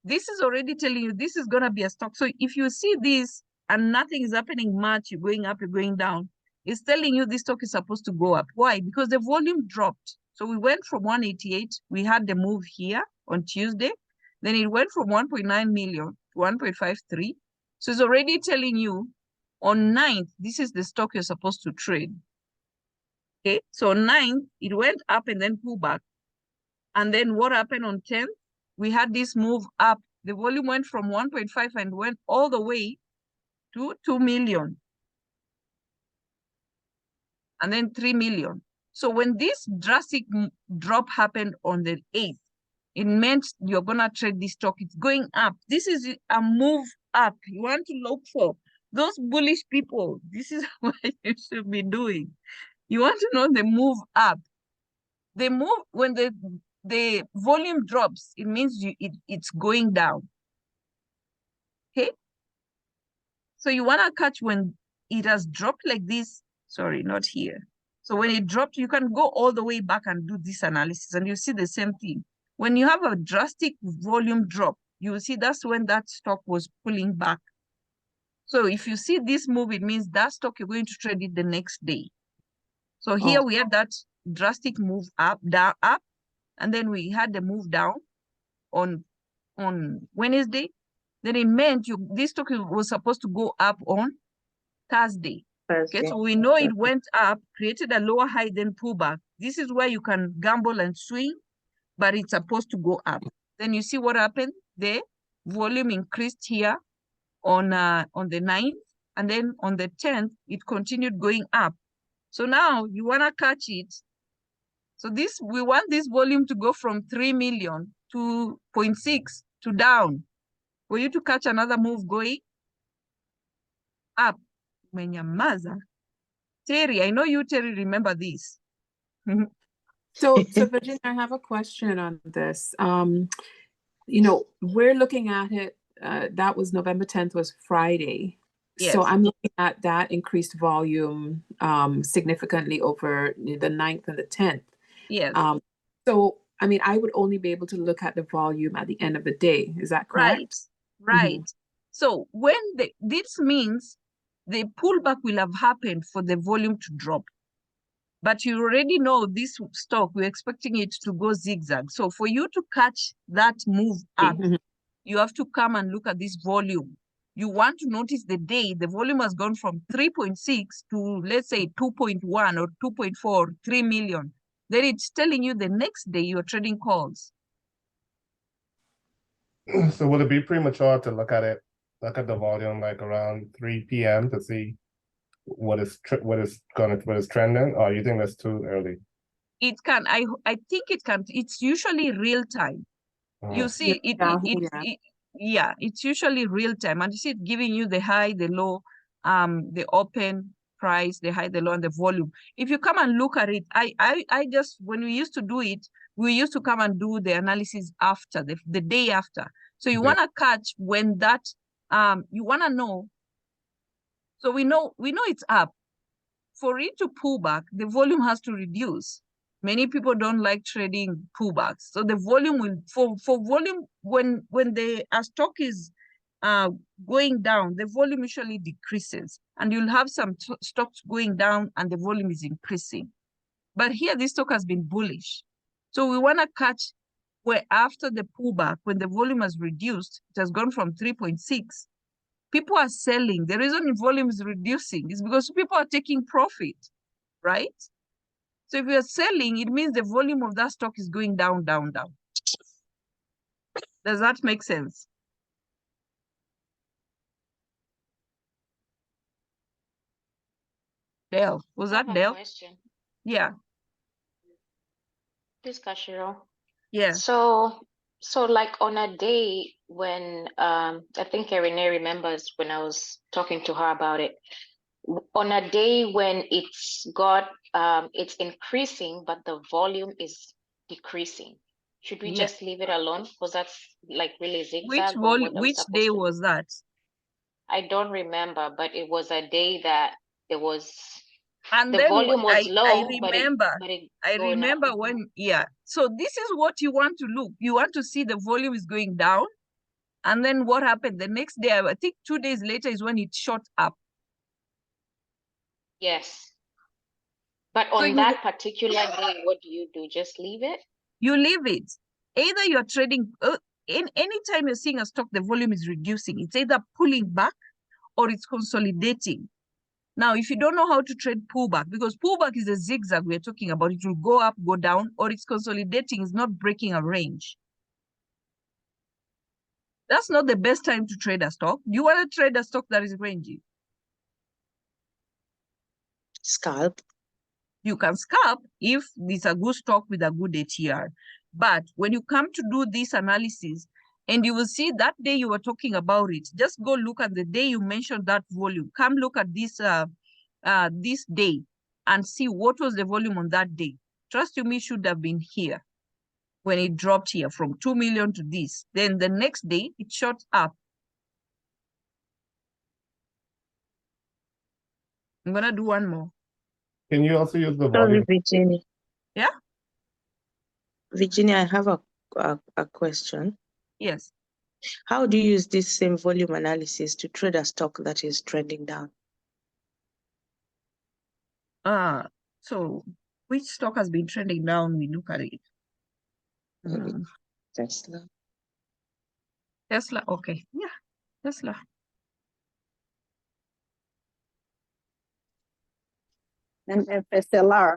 this is already telling you this is going to be a stock. So if you see this and nothing is happening much, you're going up, you're going down, it's telling you this stock is supposed to go up. Why? Because the volume dropped. So we went from 188. We had the move here on Tuesday. Then it went from 1.9 million to 1.53. So it's already telling you on 9th, this is the stock you're supposed to trade. Okay, so on 9th, it went up and then pulled back. And then what happened on 10th? We had this move up. The volume went from 1.5 and went all the way to 2 million. And then 3 million. So when this drastic drop happened on the 8th, it meant you're going to trade this stock. It's going up. This is a move up. You want to look for those bullish people. This is what you should be doing. You want to know the move up. The move, when the volume drops, it means it's going down. Okay. So you want to catch when it has dropped like this. Sorry, not here. So when it dropped, you can go all the way back and do this analysis and you see the same thing. When you have a drastic volume drop, you will see that's when that stock was pulling back. So if you see this move, it means that stock, you're going to trade it the next day. So here we had that drastic move up, down, up, and then we had the move down on Wednesday. Then it meant this stock was supposed to go up on Thursday. Okay, so we know it went up, created a lower high, then pull back. This is where you can gamble and swing, but it's supposed to go up. Then you see what happened? The volume increased here on the 9th, and then on the 10th, it continued going up. So now you want to catch it. So we want this volume to go from 3 million to 0.6 to down for you to catch another move going up. Menyamaza. Terry, I know you, Terry, remember this. So Virginia, I have a question on this. You know, we're looking at it, that was November 10th was Friday. Yes. So I'm looking at that increased volume significantly over the 9th and the 10th. Yes. So, I mean, I would only be able to look at the volume at the end of the day. Is that correct? Right. So when this means the pullback will have happened for the volume to drop. But you already know this stock, we're expecting it to go zigzag. So for you to catch that move up, you have to come and look at this volume. You want to notice the day the volume has gone from 3.6 to, let's say, 2.1 or 2.4, 3 million. Then it's telling you the next day you're trading calls. So would it be premature to look at the volume like around 3 p.m. to see what is trending, or you think that's too early? It can. I think it can. It's usually real time. You see, it's usually real time, and you see it giving you the high, the low, the open price, the high, the low, and the volume. If you come and look at it, I just, when we used to do it, we used to come and do the analysis after the day after. So you want to catch when that you want to know. So we know it's up. For it to pull back, the volume has to reduce. Many people don't like trading pullbacks. So the volume will, for volume, when the stock is going down, the volume usually decreases. And you'll have some stocks going down and the volume is increasing. But here, this stock has been bullish. So we want to catch where after the pullback, when the volume has reduced, it has gone from 3.6. People are selling. The reason the volume is reducing is because people are taking profit, right? So if you're selling, it means the volume of that stock is going down, down, down. Does that make sense? Dale, was that Dale? Question. Yeah. This Kashiro. Yeah. So like on a day when I think Irene remembers when I was talking to her about it, on a day when it's increasing but the volume is decreasing, should we just leave it alone? Because that's like really zigzag. Which day was that? I don't remember, but it was a day that there was and the then volume was low. I remember when, so this is what you want to look. You want to see the volume is going down. And then what happened the next day? I think 2 days later is when it shot up. Yes. But on that particular day, what do you do? Just leave it? You leave it. Either you're trading, anytime you're seeing a stock, the volume is reducing. It's either pulling back or it's consolidating. Now, if you don't know how to trade pullback, because pullback is a zigzag we're talking about, it will go up, go down, or it's consolidating, it's not breaking a range. That's not the best time to trade a stock. You want to trade a stock that is ranging. Scalp. You can scalp if it's a good stock with a good ATR. But when you come to do this analysis, and you will see that day you were talking about it, just go look at the day you mentioned that volume. Come look at this day and see what was the volume on that day. Trust you me, should have been here when it dropped here from 2 million to this. Then the next day, it shot up. I'm gonna do one more. Can you also use the Sorry, volume? Virginia. Yeah? Virginia, I have a question. Yes. How do you use this same volume analysis to trade a stock that is trending down? So which stock has been trending down? We look at it. Maybe Mm, Tesla. Tesla, okay. Yeah, Tesla. And FSLR.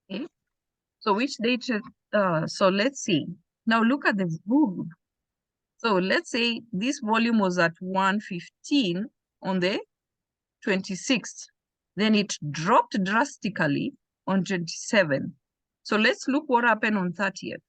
Okay. So which data? So let's see. Now look at the volume. So let's say this volume was at 115 on the 26th. Then it dropped drastically on 27. So let's look what happened on 30th.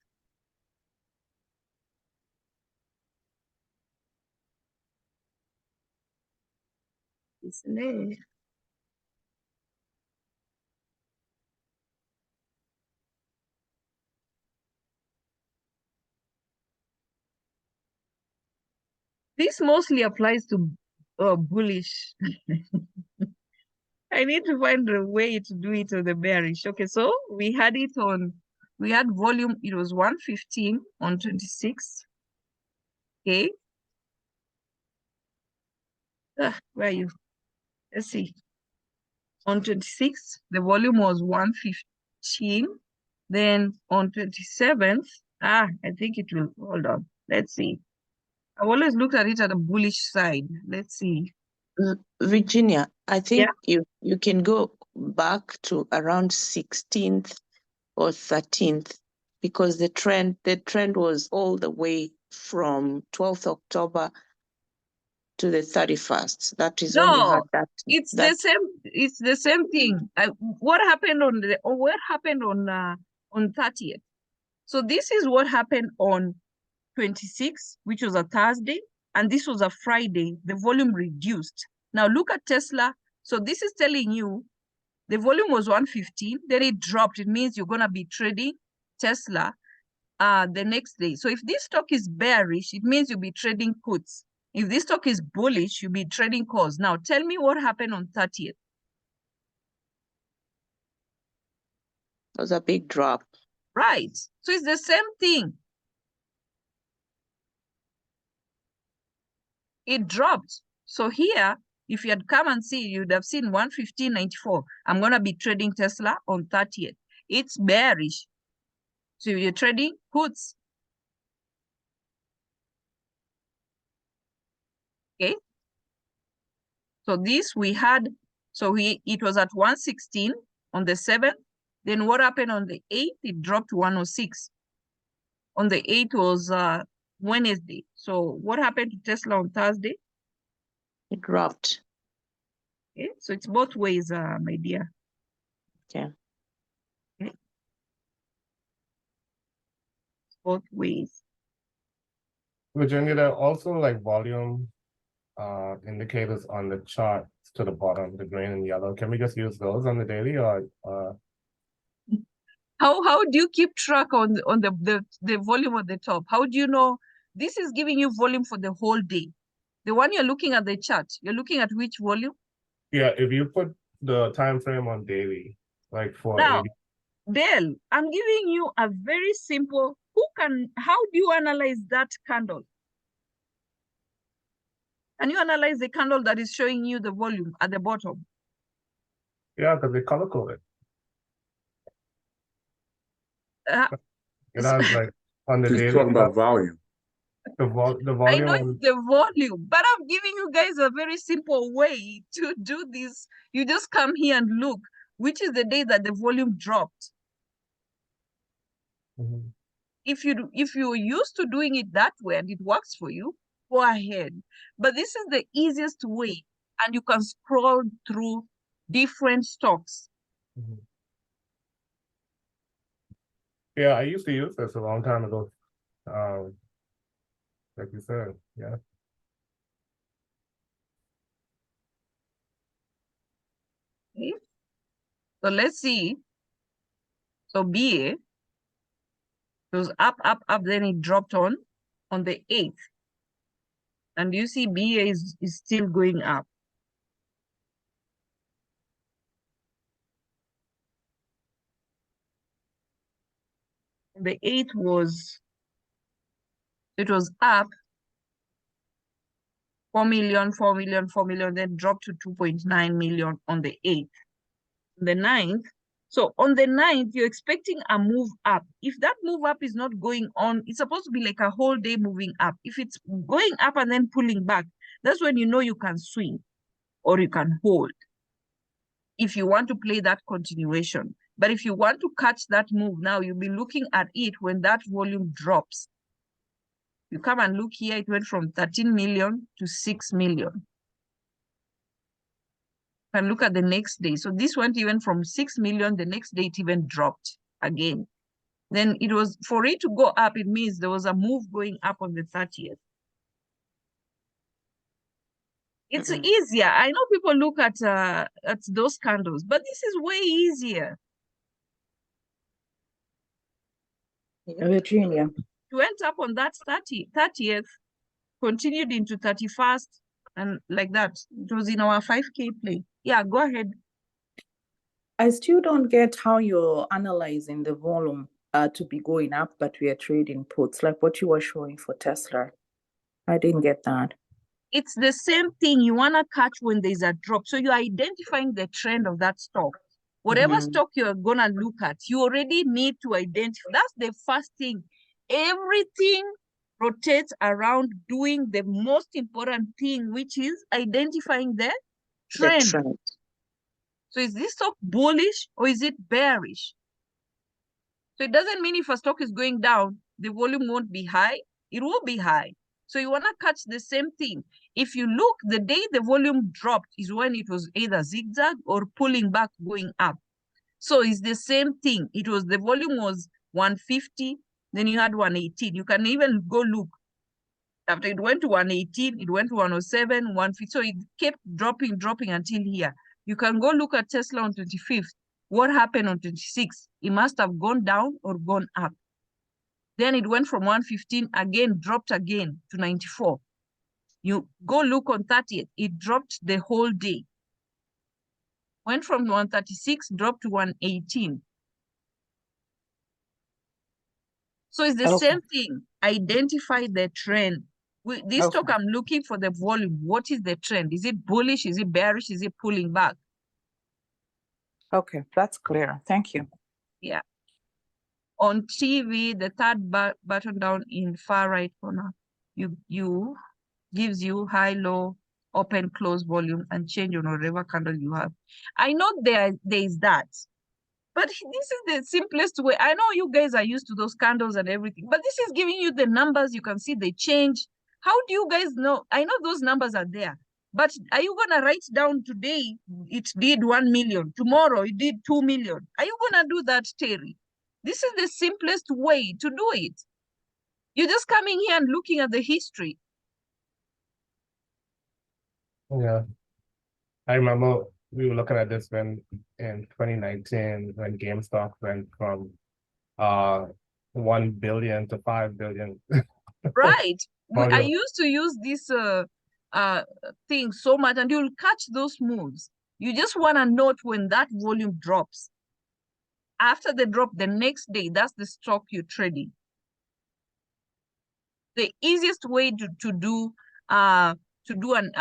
This mostly applies to bullish. I need to find a way to do it on the bearish. Okay, so we had volume, it was 115 on 26. Okay. Where are you? Let's see. On 26, the volume was 115. Then on 27th, I think it will, hold on. Let's see. I've always looked at it at the bullish side. Let's see. Virginia, I think you can go back to around 16th or 13th because the trend was all the way from 12th October to the 31st. That is when you had No, that. it's the same thing. What happened on 30th? So this is what happened on 26, which was a Thursday, and this was a Friday. The volume reduced. Now look at Tesla. So this is telling you the volume was 115, then it dropped. It means you're gonna be trading Tesla the next day. So if this stock is bearish, it means you'll be trading puts. If this stock is bullish, you'll be trading calls. Now tell me what happened on 30th. It was a big drop. Right. So it's the same thing. It dropped. So here, if you had come and see, you'd have seen 115.94. I'm going to be trading Tesla on 30th. It's bearish. So you're trading puts. Okay. So this we had, it was at 116 on the 7th. Then what happened on the 8th? It dropped to 106. On the 8th was Wednesday. So what happened to Tesla on Thursday? It dropped. Okay. So it's both ways, my dear. Yeah. Okay. Both ways. Virginia, there are also like volume indicators on the chart to the bottom, the green and yellow. Can we just use those on the daily or How do you keep track on the volume at the top? How do you know this is giving you volume for the whole day? The one you're looking at the chart, you're looking at which volume? yeah, if you put the time frame on daily, like for Now, 80. Dale, I'm giving you a very simple, how do you analyze that candle? Can you analyze the candle that is showing you the volume at the bottom? Yeah, because they color coded. Uh, It has like on the She's daily talking about volume. the I volume know on it's the volume, but I'm giving you guys a very simple way to do this. You just come here and look, which is the day that the volume dropped. Mhm. If you're used to doing it that way and it works for you, go ahead. But this is the easiest way, and you can scroll through different stocks. Mhm. Yeah, I used to use this a long time ago. Like you said, yeah. Okay. So let's see. So BA, It was up, up, up, then it dropped on the 8th. And you see BA is still going up. The 8th was, it was up 4 million, 4 million, 4 million, then dropped to 2.9 million on the 8th. The 9th, so on the 9th, you're expecting a move up. If that move up is not going on, it's supposed to be like a whole day moving up. If it's going up and then pulling back, that's when you know you can swing or you can hold if you want to play that continuation. But if you want to catch that move now, you'll be looking at it when that volume drops. You come and look here, it went from 13 million to 6 million. And look at the next day. So this went even from 6 million, the next day it even dropped again. Then it was, for it to go up, it means there was a move going up on the 30th. It's easier. I know people look at those candles, but this is way easier. Virginia. It went up on that 30th, continued into 31st, and like that. It was in our 5K play. Yeah, go ahead. I still don't get how you're analyzing the volume to be going up, but we are trading puts, like what you were showing for Tesla. I didn't get that. It's the same thing you want to catch when there's a drop. So you're identifying the trend of that stock. Whatever stock you're going to look at, you already need to identify. That's the first thing. Everything rotates around doing the most important thing, which is identifying the trend. The trend. So is this stock bullish or is it bearish? So it doesn't mean if a stock is going down, the volume won't be high. It will be high. So you want to catch the same thing. If you look, the day the volume dropped is when it was either zigzag or pulling back going up. So it's the same thing. It was, the volume was 150, then you had 118. You can even go look. After it went to 118, it went to 107, 150. So it kept dropping until here. You can go look at Tesla on 25th. What happened on 26th? It must have gone down or gone up. Then it went from 115 again, dropped again to 94. You go look on 30th, it dropped the whole day. Went from 136, dropped to 118. So it's the same thing. Identify the trend. This stock, I'm looking for the volume. What is the trend? Is it bullish? Is it bearish? Is it pulling back? Okay, that's clear. Thank you. Yeah. On TV, the third button down in far right corner, you gives you high, low, open, close, volume, and change on whatever candle you have. I know there is that, but this is the simplest way. I know you guys are used to those candles and everything, but this is giving you the numbers. You can see they change. How do you guys know? I know those numbers are there, but are you gonna write down today it did 1 million, tomorrow it did 2 million? Are you gonna do that, Terry? This is the simplest way to do it. You're just coming here and looking at the history. Yeah. I remember we were looking at this when in 2019 when GameStop went from 1 billion to 5 billion. Right. I Volume. used to use this thing so much, and you'll catch those moves. You just want to note when that volume drops. After the drop, the next day, that's the stock you're trading. The easiest way to do an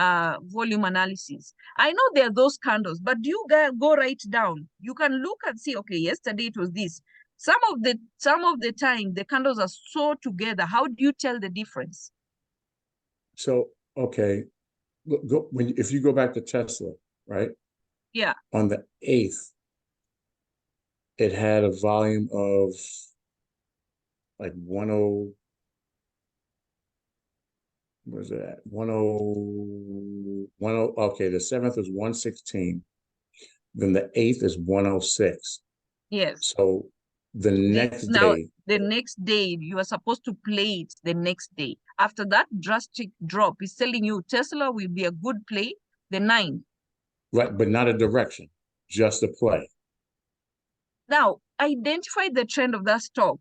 volume analysis. I know there are those candles, but do you go right down? You can look and see, okay, yesterday it was this. Some of the time the candles are so together. How do you tell the difference? So, okay, if you go back to Tesla, right? Yeah. On the 8th, it had a volume of like 10, where's it at? 10, okay, the 7th is 116. Then the 8th is 106. Yes. So the next day. The next day, you are supposed to play it the next day. After that drastic drop, is telling you Tesla will be a good play the 9th. Right, but not a direction, just a play. Now, identify the trend of that stock.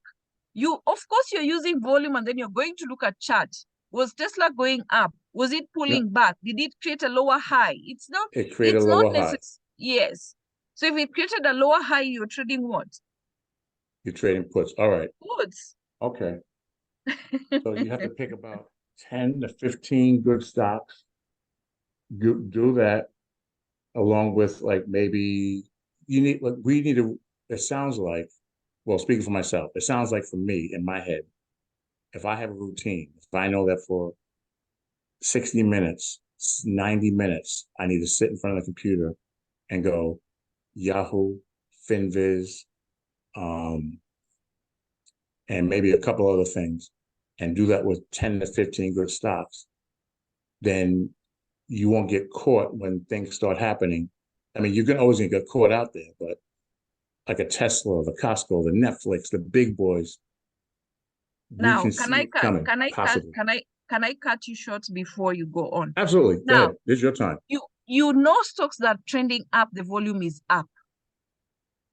Of course, you're using volume and then you're going to look at chart. Was Tesla going up? Was it pulling back? Did it create a lower high? It's not. It created It's a not lower high. Yes. So if it created a lower high, you're trading what? You're trading puts. All right. Puts. Okay. So you have to pick about 10 to 15 good stocks. Do that along with like maybe you need like we need to. It sounds like, well, speaking for myself, it sounds like for me in my head, if I have a routine, if I know that for 60 minutes, 90 minutes, I need to sit in front of the computer and go Yahoo, FinViz, and maybe a couple other things, and do that with 10 to 15 good stocks, then you won't get caught when things start happening. I mean, you're always gonna get caught out there, but like a Tesla, the Costco, the Netflix, the big boys, Now, we can see it coming, possibly. Can I cut you short before you go on? Absolutely. Go Now, ahead. This is your time. You know stocks that are trending up, the volume is up.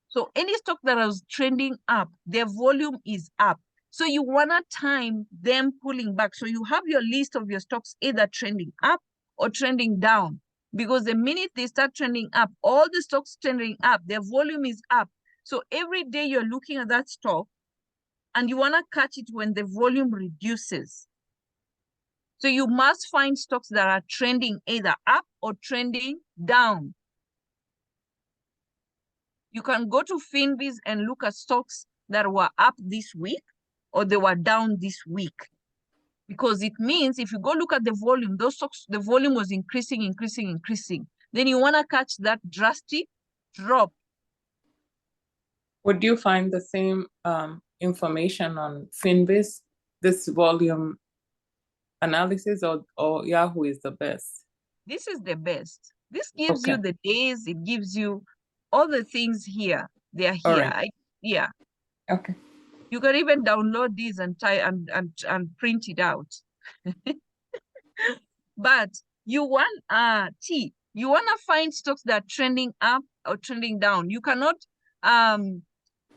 So any stock that is trending up, their volume is up. So you wanna time them pulling back. So you have your list of your stocks either trending up or trending down. Because the minute they start trending up, all the stocks trending up, their volume is up. So every day you're looking at that stock and you wanna catch it when the volume reduces. So you must find stocks that are trending either up or trending down. You can go to FinViz and look at stocks that were up this week or they were down this week. Because it means if you go look at the volume, those stocks, the volume was increasing. Then you want to catch that drastic drop. Would you find the same information on FinViz, this volume analysis, or Yahoo is the best? This is the best. This gives you the days, it gives you all the things here. They are here. Right. Yeah. Okay. You can even download these and print it out. But you want you want to find stocks that are trending up or trending down. You cannot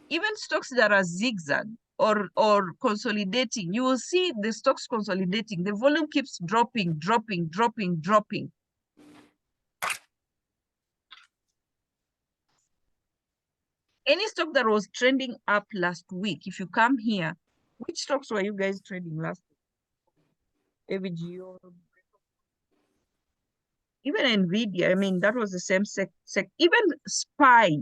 even stocks that are zigzag or consolidating. You will see the stocks consolidating. The volume keeps dropping. Any stock that was trending up last week, if you come here, which stocks were you guys trading last week? AVGO, even NVIDIA, I mean, that was the same even SPY.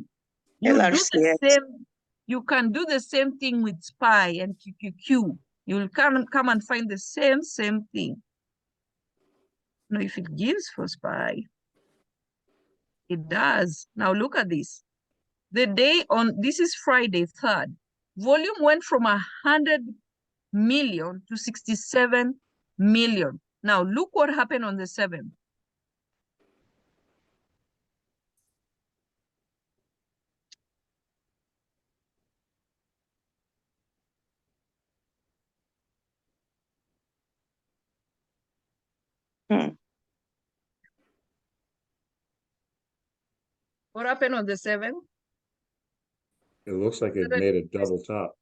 You do the same, you can do the same thing with SPY and QQQ. You'll come and find the same thing. Now, if it gives for SPY, it does. Now look at this. The day on, this is Friday 3rd, volume went from 100 million to 67 million. Now look what happened on the 7th. What happened on the 7th? It looks like it made a double top.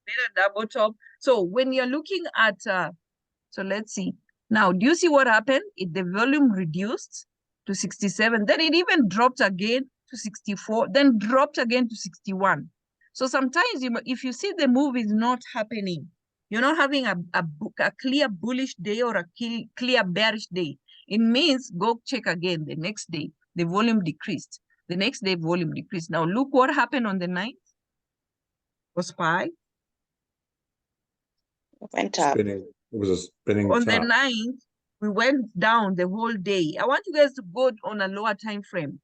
Made a double top. So when you're looking at, so let's see. Now, do you see what happened? The volume reduced to 67. Then it even dropped again to 64. Then dropped again to 61. So sometimes if you see the move is not happening, you're not having a clear bullish day or a clear bearish day. It means go check again the next day. The volume decreased. The next day, volume decreased. Now, look what happened on the 9th. Was SPY. Went up. It was a spinning On top. the 9th, we went down the whole day. I want you guys to go on a lower time frame.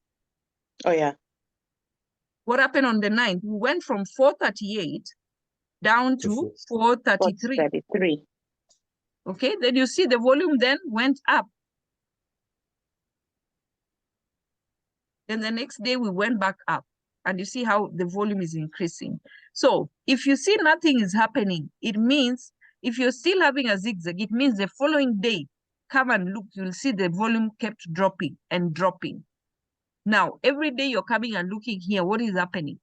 Oh, yeah. What happened on the 9th? We went from 438 down to 433. 433. Okay, then you see the volume then went up. Then the next day we went back up. And you see how the volume is increasing. So if you see nothing is happening, it means if you're still having a zigzag, it means the following day, come and look, you'll see the volume kept dropping and dropping. Now, every day you're coming and looking here, what is happening?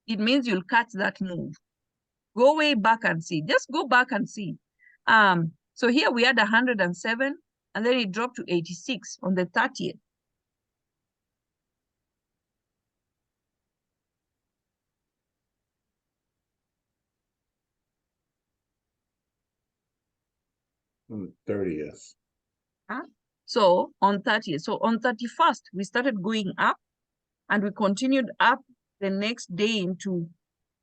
It means you'll catch that move. Go way back and see. Just go back and see. So here we had 107, and then it dropped to 86 on the 30th. On the 30th. So on 30th, so on 31st, we started going up, and we continued up the next day into,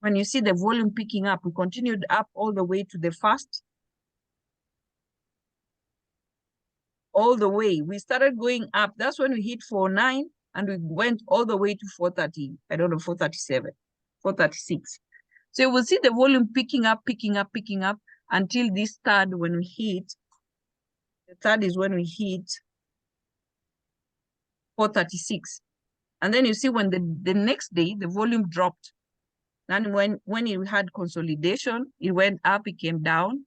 when you see the volume picking up, we continued up all the way to the 1st. All the way. We started going up. That's when we hit 4.9, and we went all the way to 430. I don't know, 437, 436. So you will see the volume picking up until this third when we hit. The third is when we hit 436. And then you see when the next day, the volume dropped. And when it had consolidation, it went up, it came down.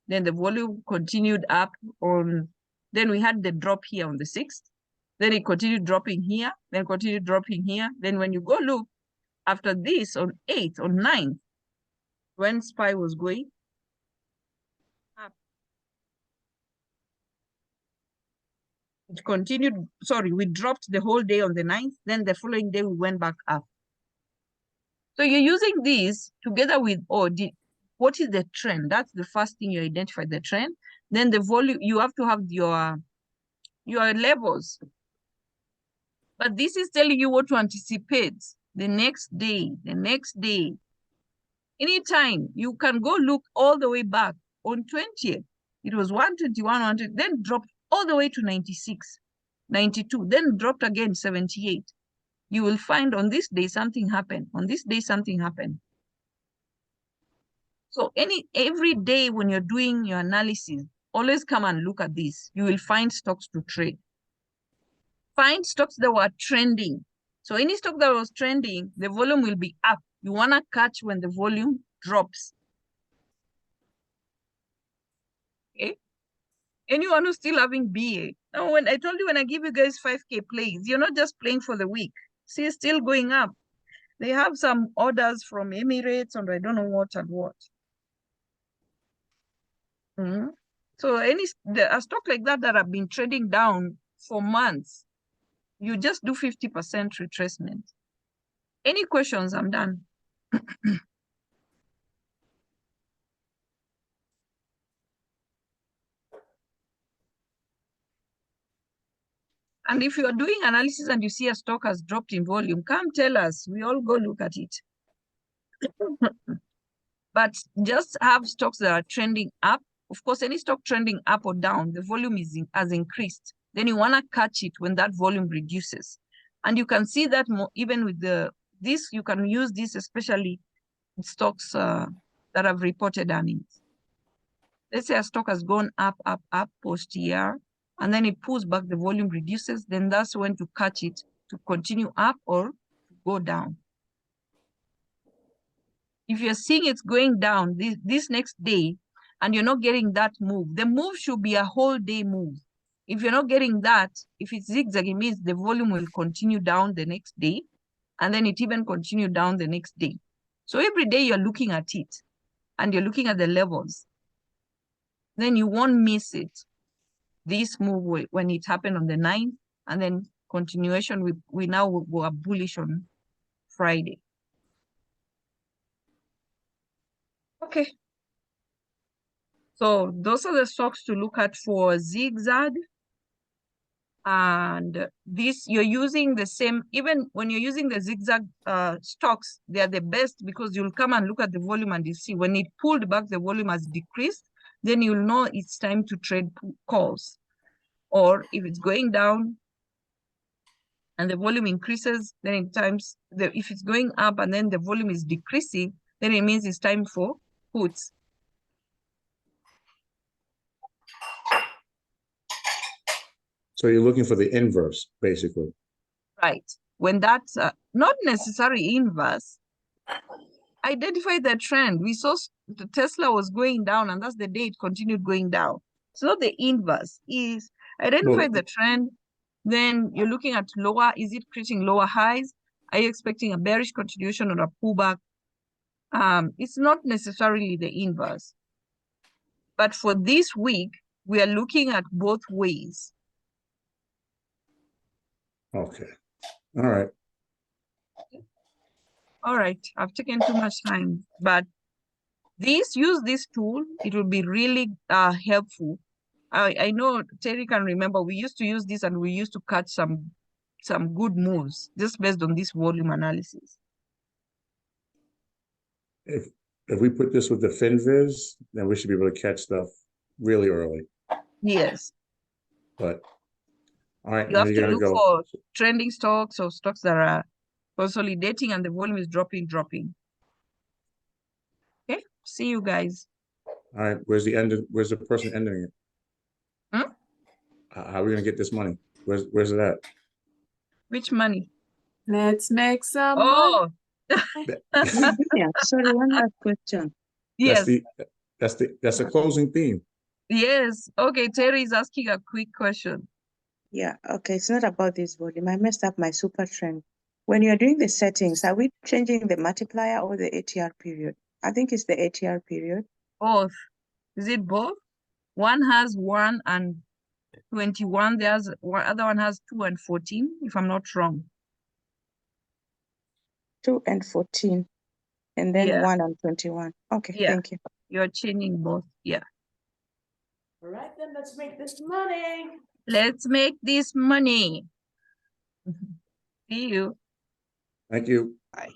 Then the volume continued up on, then we had the drop here on the 6th. Then it continued dropping here, then continued dropping here. Then when you go look, after this on 8th, on 9th, when SPY was going up, it continued, sorry, we dropped the whole day on the 9th, then the following day we went back up. So you're using these together with, what is the trend? That's the first thing you identify, the trend. Then the volume, you have to have your levels. But this is telling you what to anticipate the next day, Anytime, you can go look all the way back. On 20th, it was 121, 100, then dropped all the way to 96, 92, then dropped again 78. You will find on this day something happened. On this day, something happened. So every day when you're doing your analysis, always come and look at this. You will find stocks to trade. Find stocks that were trending. So any stock that was trending, the volume will be up. You want to catch when the volume drops. Okay? Anyone who's still having BA. Now, when I told you, when I give you guys 5K plays, you're not just playing for the week. See, it's still going up. They have some orders from Emirates and I don't know what and what. So a stock like that have been trading down for months, you just do 50% retracement. Any questions? I'm done. And if you are doing analysis and you see a stock has dropped in volume, come tell us. We all go look at it. But just have stocks that are trending up. Of course, any stock trending up or down, the volume has increased. Then you want to catch it when that volume reduces. And you can see that more even with this, you can use this especially in stocks that have reported earnings. Let's say a stock has gone up post-year, and then it pulls back, the volume reduces, then that's when to catch it to continue up or go down. If you're seeing it's going down this next day and you're not getting that move, the move should be a whole day move. If you're not getting that, if it's zigzag, it means the volume will continue down the next day, and then it even continue down the next day. So every day you're looking at it and you're looking at the levels, then you won't miss it. This move when it happened on the 9th, and then continuation, we now were bullish on Friday. Okay. So those are the stocks to look at for zigzag. And this, you're using the same, even when you're using the zigzag stocks, they are the best because you'll come and look at the volume and you see when it pulled back, the volume has decreased, then you'll know it's time to trade calls. Or if it's going down and the volume increases, then in times, if it's going up and then the volume is decreasing, then it means it's time for puts. So you're looking for the inverse, basically. Right. When that's not necessarily inverse, identify the trend. We saw the Tesla was going down, and that's the day it continued going down. It's not the inverse. Is identify the trend. Then you're looking at lower. Is it creating lower highs? Are you expecting a bearish continuation or a pullback? It's not necessarily the inverse. But for this week, we are looking at both ways. Okay. All right. All right, I've taken too much time, but use this tool. It will be really helpful. I know Terry can remember we used to use this and we used to catch some good moves just based on this volume analysis. If we put this with the FinViz, then we should be able to catch stuff really early. Yes. But all right, You now have you to gotta look go. for trending stocks or stocks that are consolidating and the volume is dropping. Okay, see you guys. All right, where's the person ending it? Hmm? How are we gonna get this money? Where's it at? Which money? Let's make some money. Oh, Yeah, sorry, one last question. yes. That's the closing theme. Yes. Okay, Terry is asking a quick question. Yeah, okay, it's not about this volume. I messed up my super trend. When you're doing the settings, are we changing the multiplier or the ATR period? I think it's the ATR period. Both. Is it both? One has 1 and 21. The other one has 2 and 14, if I'm not wrong. 2 and 14, and then Yeah. 1 and 21. Okay, Yeah. thank you. You're changing both. Yeah. All right, then let's make this money. Let's make this money. See you. Thank you. Bye.